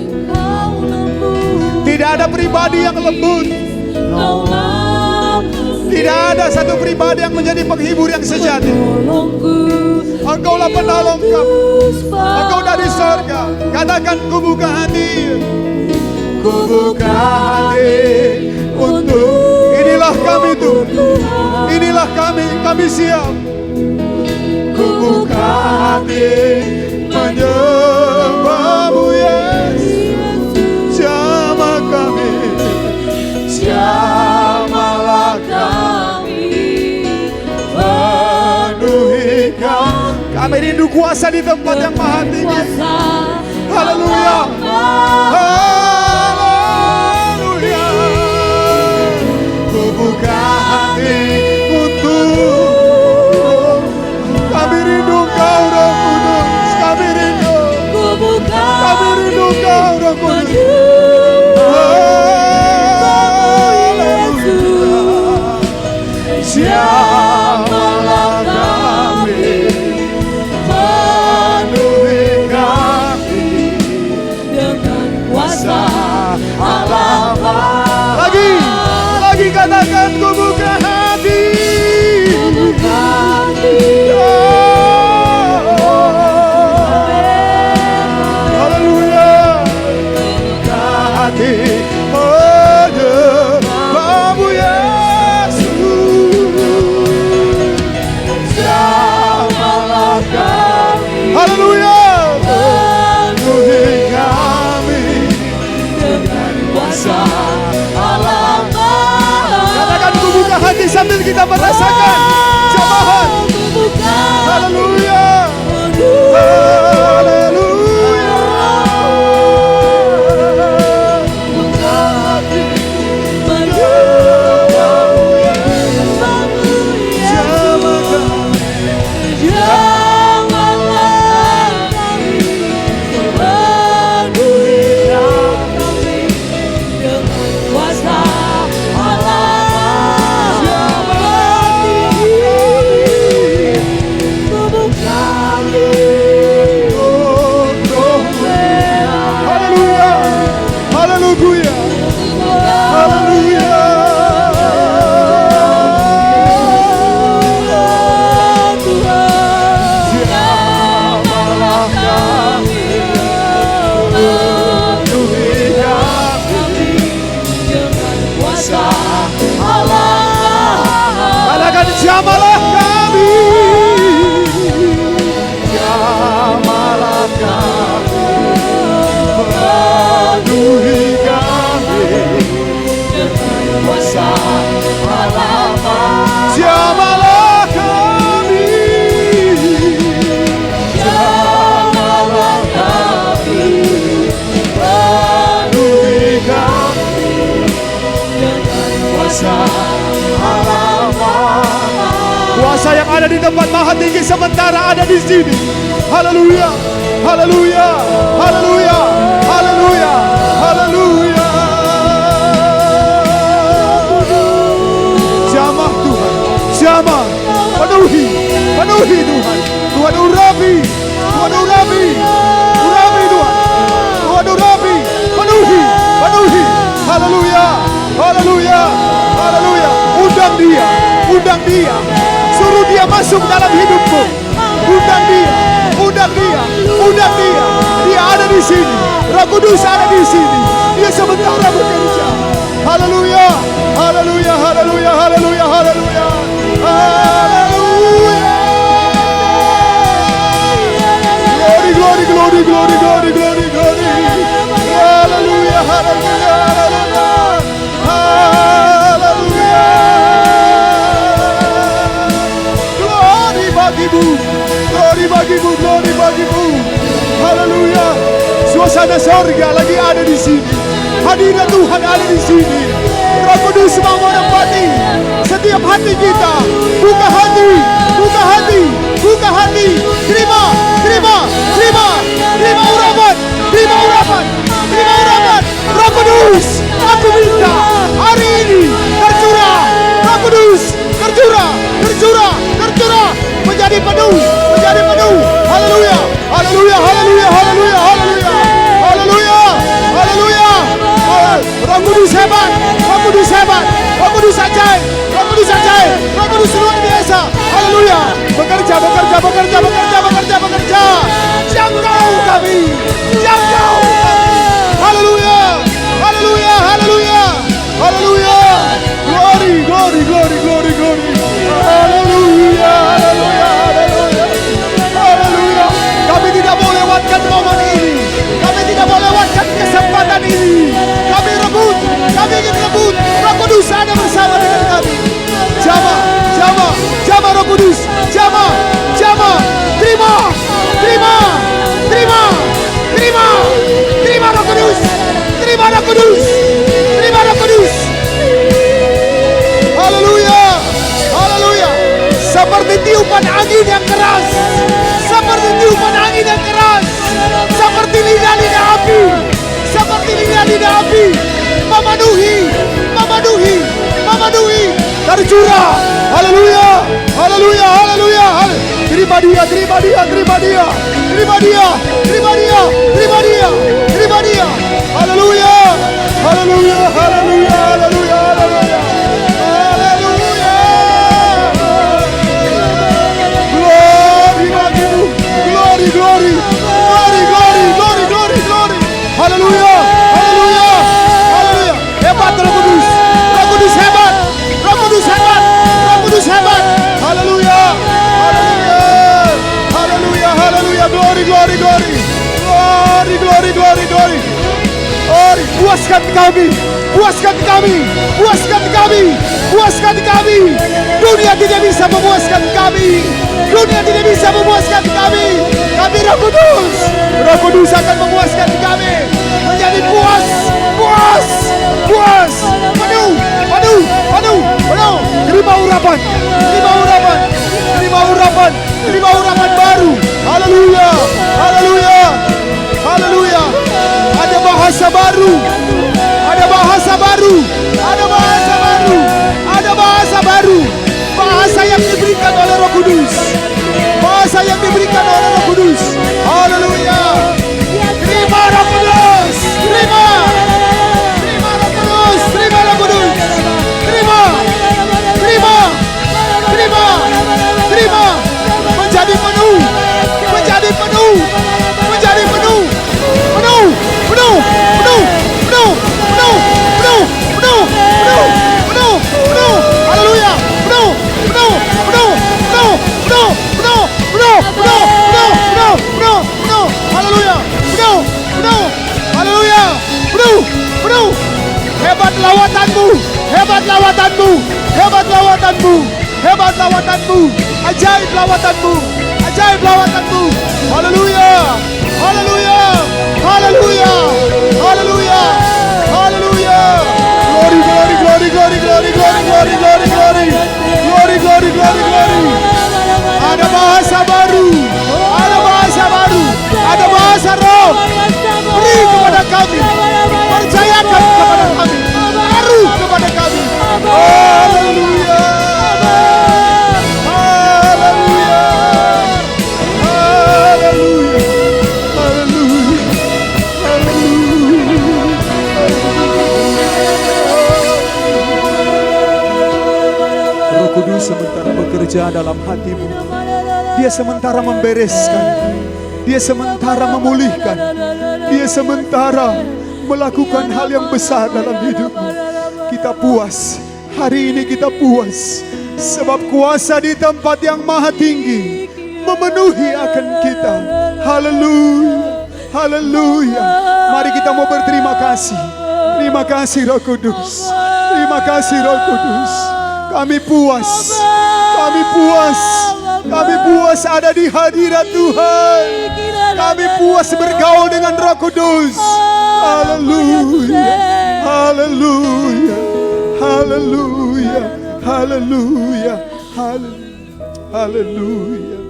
Tidak ada pribadi yang lembut. Tidak ada satu pribadi yang menjadi penghibur yang sejati. Engkaulah penolong kami. Engkau dari sorga. Katakan ku buka hati. Ku buka hati untuk. Inilah kami Tuhan. Inilah kami siap. Ku buka hati menyembah-Mu Yesus. Jamah kami, jamahlah kami, penuhi kami. Kami rindu kuasa di tempat yang maha tinggi. Haleluya. Haleluya. Ku buka hati untuk. Kami rindu Kau Roh Kudus. Kami rindu. Kami rindu Kau Roh Kudus. Haleluya. Jamahlah kami, penuhi kami dengan kuasa halaman. Lagi katakan ku buka hati. Haleluya. Buka hati menyembah-Mu Yesus. Jamahlah kami. Haleluya. Penuhi kami dengan kuasa halaman. Katakan ku buka hati sambil kita merasakan jamahan. Haleluya. Haleluya. Buka hati menyembah-Mu Yesus. Jamah kami. Jamahlah kami. Penuhi kami dengan kuasa halaman. Haleluya. Haleluya. Haleluya. Jamahlah kami, penuhi kami dengan kuasa halaman. Katakan jamahlah kami. Jamahlah kami, penuhi kami dengan kuasa halaman. Jamahlah kami. Jamahlah kami, penuhi kami dengan kuasa halaman. Kuasa yang ada di tempat maha tinggi sementara ada di sini. Haleluya. Haleluya. Haleluya. Haleluya. Haleluya. Jamah Tuhan. Jamah. Penuhi. Penuhi Tuhan. Tuhan urapi. Tuhan urapi. Urapi Tuhan. Tuhan urapi. Penuhi. Penuhi. Haleluya. Haleluya. Haleluya. Undang dia. Undang dia. Suruh dia masuk dalam hidupmu. Undang dia. Undang dia. Undang dia. Dia ada di sini. Roh Kudus ada di sini. Dia sementara bekerja. Haleluya. Haleluya. Haleluya. Haleluya. Haleluya. Haleluya. Glory, glory, glory, glory, glory, glory, glory. Haleluya. Haleluya. Haleluya. Haleluya. Glory bagimu. Glory bagimu. Glory bagimu. Haleluya. Suasana sorga lagi ada ada di sini. Hadirat Tuhan ada di sini. Roh Kudus mau menempati setiap hati kita. Buka hati, buka hati, buka hati. Terima, terima, terima, terima urapan, terima urapan, terima urapan. Roh Kudus, aku minta hari ini tercurah. Roh Kudus, tercurah, tercurah, tercurah. Menjadi penuh, menjadi penuh. Haleluya, haleluya, haleluya, haleluya, haleluya, haleluya, haleluya. Roh Kudus hebat, Roh Kudus hebat, Roh Kudus ajaib, Roh Kudus ajaib, Roh Kudus luar biasa. Haleluya. Bekerja, bekerja, bekerja, bekerja, bekerja, bekerja. Jangkau kami, jangkau kami. Haleluya, haleluya, haleluya, haleluya. Glory, glory, glory, glory, glory. Haleluya, haleluya, haleluya, haleluya. Kami tidak mau lewatkan momen ini. Kami tidak mau lewatkan kesempatan ini. Kami rebut, kami ingin rebut. Roh Kudus ada bersama dengan kami. Jama, jama, jama Roh Kudus. Jama, jama. Terima, terima, terima, terima, terima Roh Kudus. Terima Roh Kudus. Terima Roh Kudus. Haleluya, haleluya. Seperti tiupan angin yang keras, seperti tiupan angin yang keras, seperti lidah-lidah api, seperti lidah-lidah api, memenuhi, memenuhi, memenuhi, tercurah. Haleluya, haleluya, haleluya. Terima dia, terima dia, terima dia, terima dia, terima dia, terima dia, terima dia. Haleluya, haleluya, haleluya, haleluya, haleluya. Glory, glory, glory, glory, glory, glory, glory. Haleluya, haleluya, haleluya. Hebat Roh Kudus, Roh Kudus hebat, Roh Kudus hebat, Roh Kudus hebat. Haleluya, haleluya, haleluya, haleluya. Glory, glory, glory, glory, glory, glory, glory. Oh, puaskan kami, puaskan kami, puaskan kami, puaskan kami. Dunia tidak bisa memuaskan kami. Dunia tidak bisa memuaskan kami. Kami Roh Kudus. Roh Kudus akan memuaskan kami. Menjadi puas, puas, puas. Penuh, penuh, penuh, penuh. Terima urapan, terima urapan, terima urapan, terima urapan baru. Haleluya, haleluya, haleluya. Ada bahasa baru, ada bahasa baru, ada bahasa baru, ada bahasa baru. Bahasa yang diberikan oleh Roh Kudus, bahasa yang diberikan oleh Roh Kudus. Haleluya. Terima Roh Kudus, terima, terima Roh Kudus, terima Roh Kudus, terima, terima, terima, terima. Menjadi penuh, menjadi penuh, menjadi penuh, penuh, penuh, penuh, penuh, penuh, penuh, penuh, penuh, penuh, penuh. Haleluya. Penuh, penuh, penuh, penuh, penuh, penuh, penuh, penuh, penuh, penuh, penuh, penuh. Haleluya. Penuh, penuh, haleluya. Penuh, penuh. Hebat lawatanmu, hebat lawatanmu, hebat lawatanmu, hebat lawatanmu. Ajaib lawatanmu, ajaib lawatanmu. Haleluya, haleluya, haleluya, haleluya, haleluya. Glory, glory, glory, glory, glory, glory, glory, glory, glory, glory, glory, glory, glory. Ada bahasa baru, ada bahasa baru, ada bahasa Roh. Beri kepada kami, percayakan kepada kami, taruh kepada kami. Haleluya, haleluya, haleluya, haleluya, haleluya. Roh Kudus sementara bekerja dalam hatimu. Dia sementara membereskan, dia sementara memulihkan, dia sementara melakukan hal yang besar dalam hidupmu. Kita puas, hari ini kita puas, sebab kuasa di tempat yang maha tinggi memenuhi akan kita. Haleluya, haleluya. Mari kita mau berterima kasih. Terima kasih Roh Kudus, terima kasih Roh Kudus. Kami puas, kami puas, kami puas ada di hadirat Tuhan. Kami puas bergaul dengan Roh Kudus. Haleluya. Haleluya. Haleluya. Haleluya. Haleluya. Haleluya.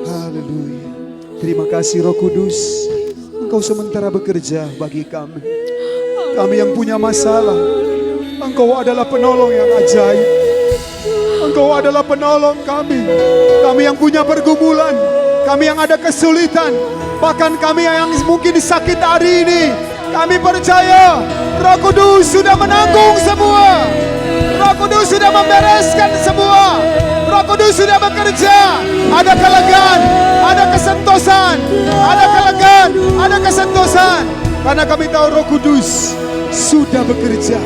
Haleluya. Terima kasih Roh Kudus. Engkau sementara bekerja bagi kami. Kami yang punya masalah. Engkau adalah penolong yang ajaib. Engkau adalah penolong kami. Kami yang punya pergumulan. Kami yang ada kesulitan. Bahkan kami yang mungkin sakit hari ini. Kami percaya Roh Kudus sudah menanggung semua. Roh Kudus sudah membereskan semua. Roh Kudus sudah bekerja. Ada kelegaan, ada kesentosan, ada kelegaan, ada kesentosan. Karena kami tahu Roh Kudus sudah bekerja.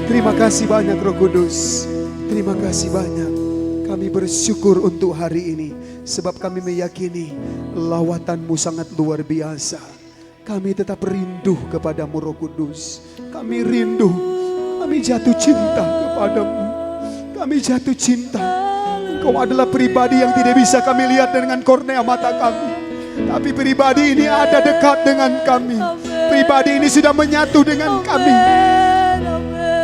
Terima kasih banyak Roh Kudus. Terima kasih banyak. Kami bersyukur untuk hari ini. Sebab kami meyakini lawatan-Mu sangat luar biasa. Kami tetap rindu kepadamu Roh Kudus. Kami rindu. Kami jatuh cinta kepadamu. Kami jatuh cinta. Engkau adalah pribadi yang tidak bisa kami lihat dengan kornea mata kami. Tapi pribadi ini ada dekat dengan kami. Pribadi ini sudah menyatu dengan kami.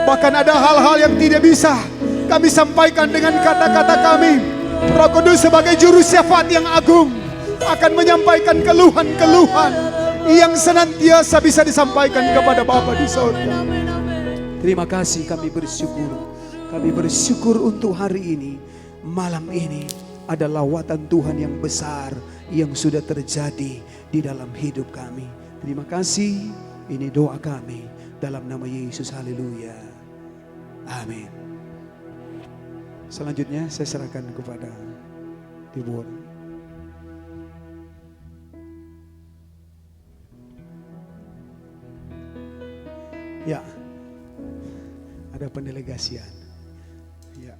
Bahkan ada hal-hal yang tidak bisa kami sampaikan dengan kata-kata kami. Roh Kudus sebagai juru syafaat yang agung akan menyampaikan keluhan-keluhan yang senantiasa bisa disampaikan kepada Bapa di sorga. Terima kasih, kami bersyukur. Kami bersyukur untuk hari ini. Malam ini ada lawatan Tuhan yang besar yang sudah terjadi di dalam hidup kami. Terima kasih. Ini doa kami dalam nama Yesus. Haleluya. Amin. Selanjutnya saya serahkan kepada Tibor. Ya, ada pendelegasian. Ya,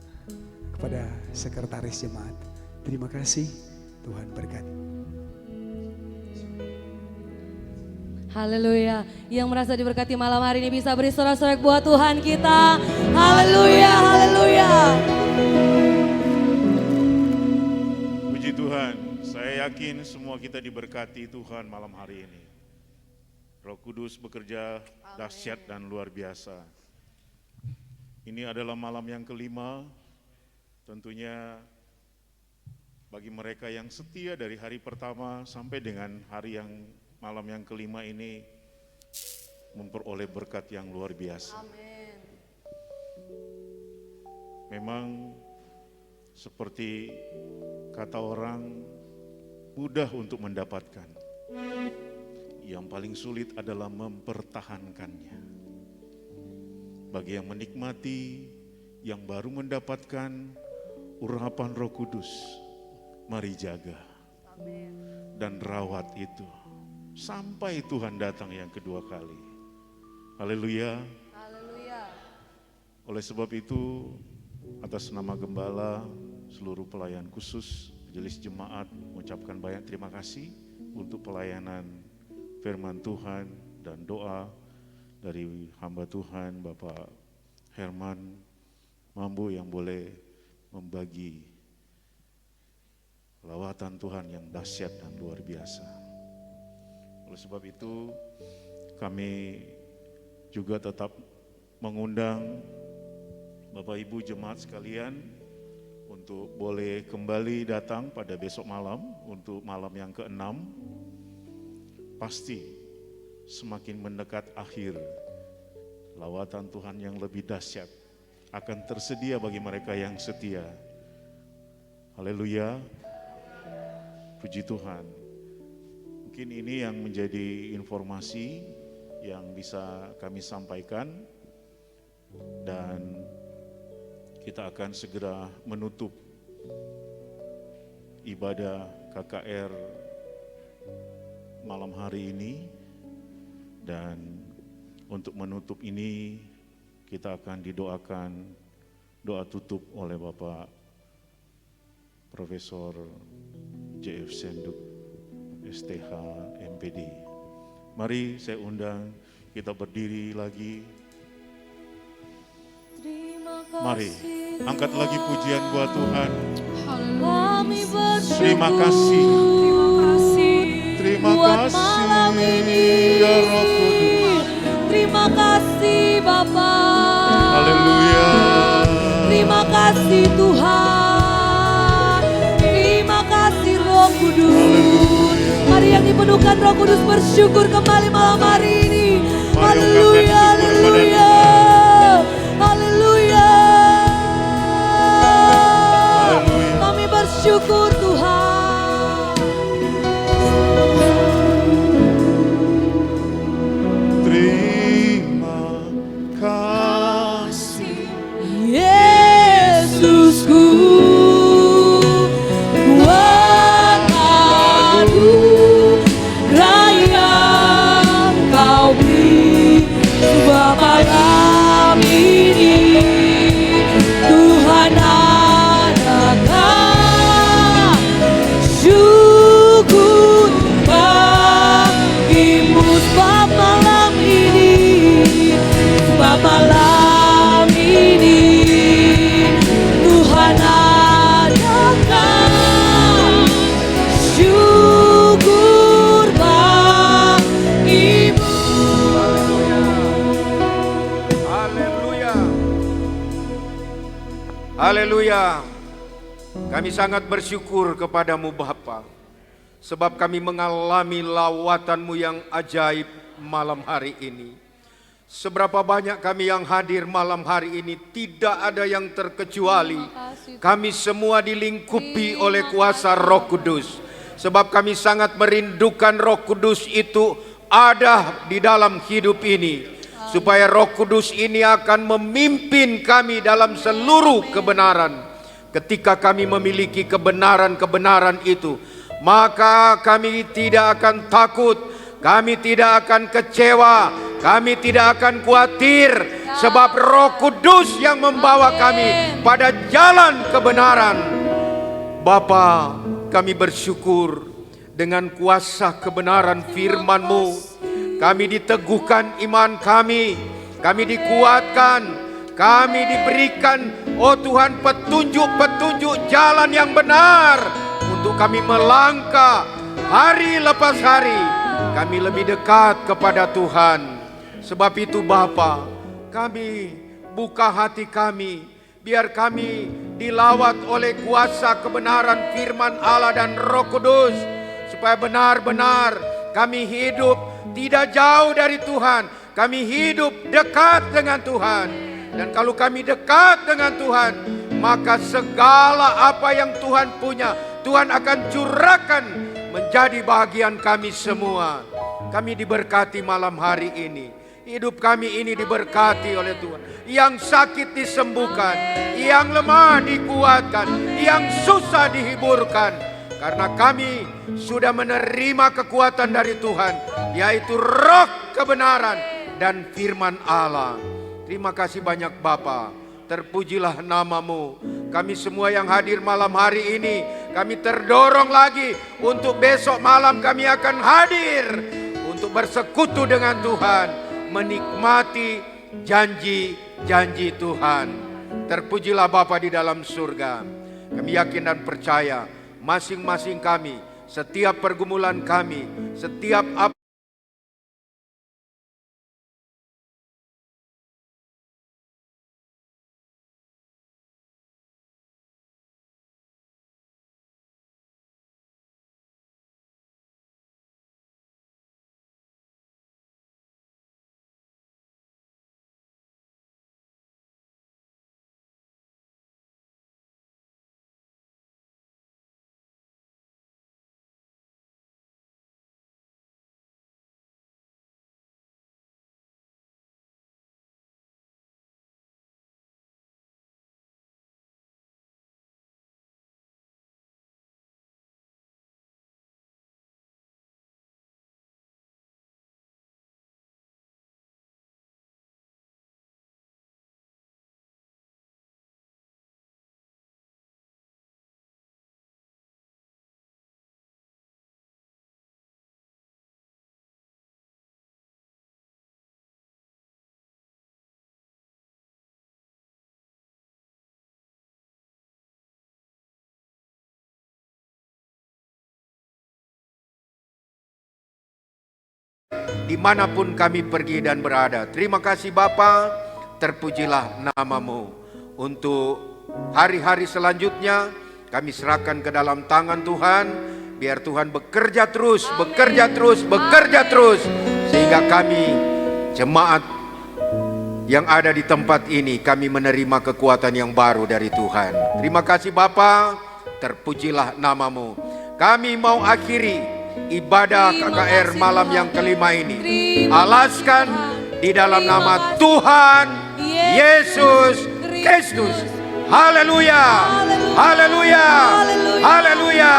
kepada sekretaris jemaat. Terima kasih, Tuhan berkati. Haleluya. Yang merasa diberkati malam hari ini bisa beri sorak-sorak buat Tuhan kita. Haleluya, haleluya. Puji Tuhan, saya yakin semua kita diberkati Tuhan malam hari ini. Roh Kudus bekerja dahsyat dan luar biasa. Ini adalah malam yang kelima, tentunya bagi mereka yang setia dari hari pertama sampai dengan hari yang malam yang kelima ini memperoleh berkat yang luar biasa. Amin. Memang seperti kata orang, mudah untuk mendapatkan. Yang paling sulit adalah mempertahankannya. Bagi yang menikmati, yang baru mendapatkan urapan Roh Kudus, mari jaga dan rawat itu sampai Tuhan datang yang kedua kali. Haleluya. Haleluya. Oleh sebab itu, atas nama Gembala, seluruh pelayan khusus, majelis jemaat mengucapkan banyak terima kasih untuk pelayanan firman Tuhan dan doa dari hamba Tuhan Bapak Herman Mambu yang boleh membagi lawatan Tuhan yang dahsyat dan luar biasa. Oleh sebab itu kami juga tetap mengundang Bapak Ibu jemaat sekalian untuk boleh kembali datang pada besok malam untuk malam yang ke-6. Pasti semakin mendekat akhir, lawatan Tuhan yang lebih dahsyat akan tersedia bagi mereka yang setia. Haleluya. Puji Tuhan. Mungkin ini yang menjadi informasi yang bisa kami sampaikan, dan kita akan segera menutup ibadah KKR malam hari ini. Dan untuk menutup ini kita akan didoakan doa tutup oleh Bapak Profesor JF Senduk STH MPD. Mari saya undang kita berdiri lagi. Terima Mari, angkat lagi pujian buat Tuhan. Kami bersyukur. Terima kasih. Terima kasih. Terima buat kasih, malam ini. ya Roh Kudus. Terima kasih Bapa. Haleluya. Terima kasih Tuhan. Terima kasih Roh Kudus. Mari yang dipenuhkan Roh Kudus bersyukur kembali malam hari ini. Mari Haleluya, ungkapkan syukur kepada haleluya. Haleluya. Haleluya. Kami bersyukur Tuhan. Terima kasih. Yesusku, buat anugerah yang Kau beri sebuah malam ini. Tuhan adakah syukur bagimu sebab malam ini, sebab malam ini Tuhan adakah syukur bagimu. Haleluya. Haleluya. Kami sangat bersyukur kepadamu Bapa, sebab kami mengalami lawatanmu yang ajaib malam hari ini. Seberapa banyak kami yang hadir malam hari ini, tidak ada yang terkecuali. Kami semua dilingkupi oleh kuasa Roh Kudus. Sebab kami sangat merindukan Roh Kudus itu ada di dalam hidup ini. Supaya Roh Kudus ini akan memimpin kami dalam seluruh kebenaran. Ketika kami memiliki kebenaran-kebenaran itu, maka kami tidak akan takut, kami tidak akan kecewa, kami tidak akan khawatir. Sebab Roh Kudus yang membawa kami pada jalan kebenaran. Bapa, kami bersyukur dengan kuasa kebenaran firman-Mu. Kami diteguhkan iman kami dikuatkan, kami diberikan, oh Tuhan, petunjuk-petunjuk jalan yang benar untuk kami melangkah hari lepas hari. Kami lebih dekat kepada Tuhan. Sebab itu Bapa, kami buka hati kami, biar kami dilawat oleh kuasa kebenaran firman Allah dan Roh Kudus, supaya benar-benar kami hidup tidak jauh dari Tuhan, kami hidup dekat dengan Tuhan. Dan kalau kami dekat dengan Tuhan, maka segala apa yang Tuhan punya, Tuhan akan curahkan menjadi bahagian kami semua. Kami diberkati malam hari ini. Hidup kami ini diberkati oleh Tuhan. Yang sakit disembuhkan, yang lemah dikuatkan, yang susah dihiburkan. Karena kami sudah menerima kekuatan dari Tuhan, yaitu roh kebenaran dan firman Allah. Terima kasih banyak Bapa. Terpujilah namamu. Kami semua yang hadir malam hari ini, kami terdorong lagi untuk besok malam kami akan hadir untuk bersekutu dengan Tuhan, menikmati janji-janji Tuhan. Terpujilah Bapa di dalam surga. Kami yakin dan percaya masing-masing kami, setiap pergumulan kami, setiap dimanapun kami pergi dan berada. Terima kasih Bapa, terpujilah namamu. Untuk hari-hari selanjutnya kami serahkan ke dalam tangan Tuhan. Biar Tuhan bekerja terus, bekerja terus, bekerja terus. Sehingga kami jemaat yang ada di tempat ini, kami menerima kekuatan yang baru dari Tuhan. Terima kasih Bapa, terpujilah namamu. Kami mau akhiri ibadah KKR malam yang kelima ini. Alaskan di dalam nama Tuhan Yesus Kristus. Haleluya, haleluya, haleluya.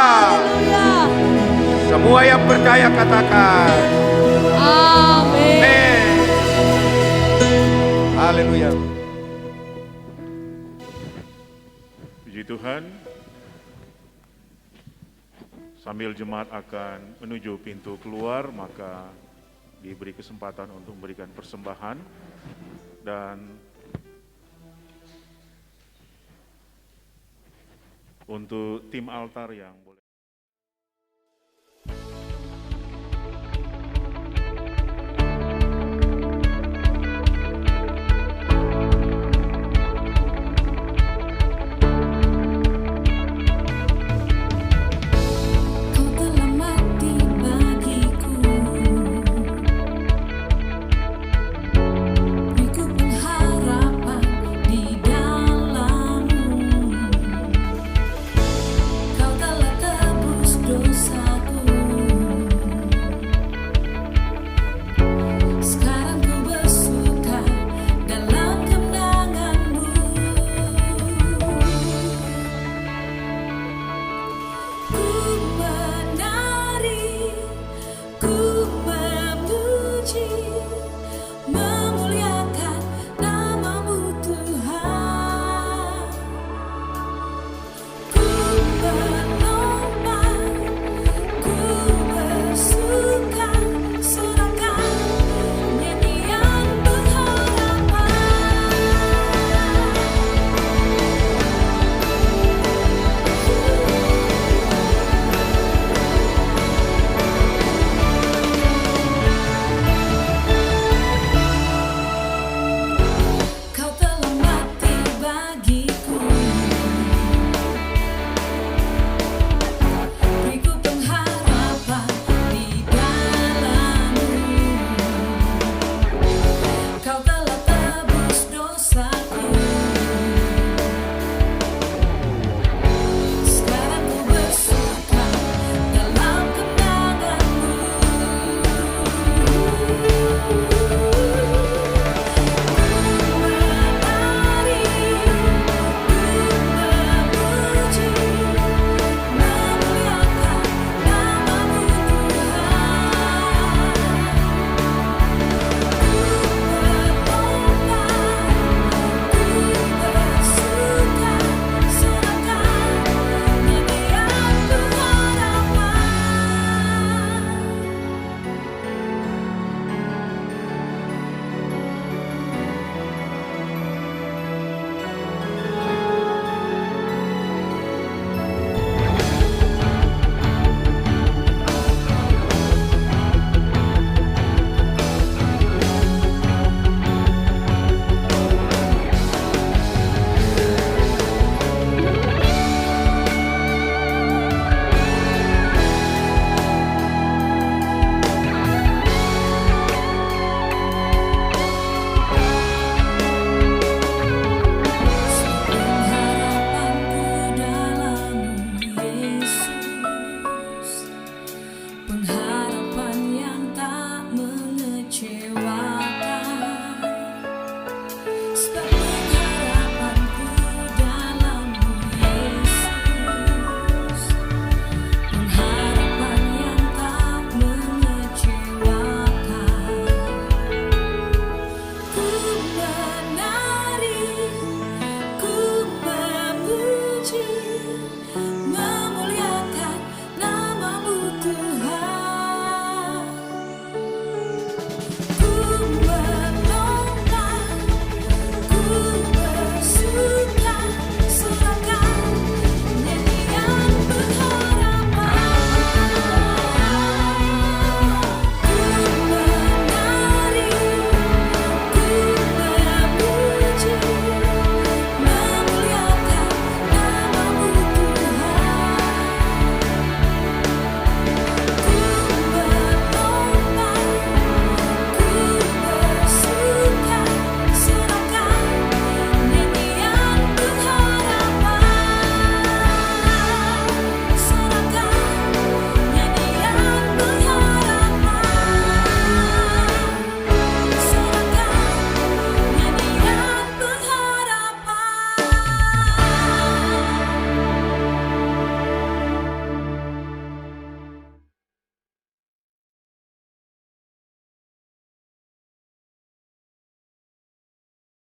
Semua yang percaya katakan Amin. amin. Haleluya. Puji Tuhan. Sambil jemaat akan menuju pintu keluar, maka diberi kesempatan untuk memberikan persembahan. Dan untuk tim altar yang boleh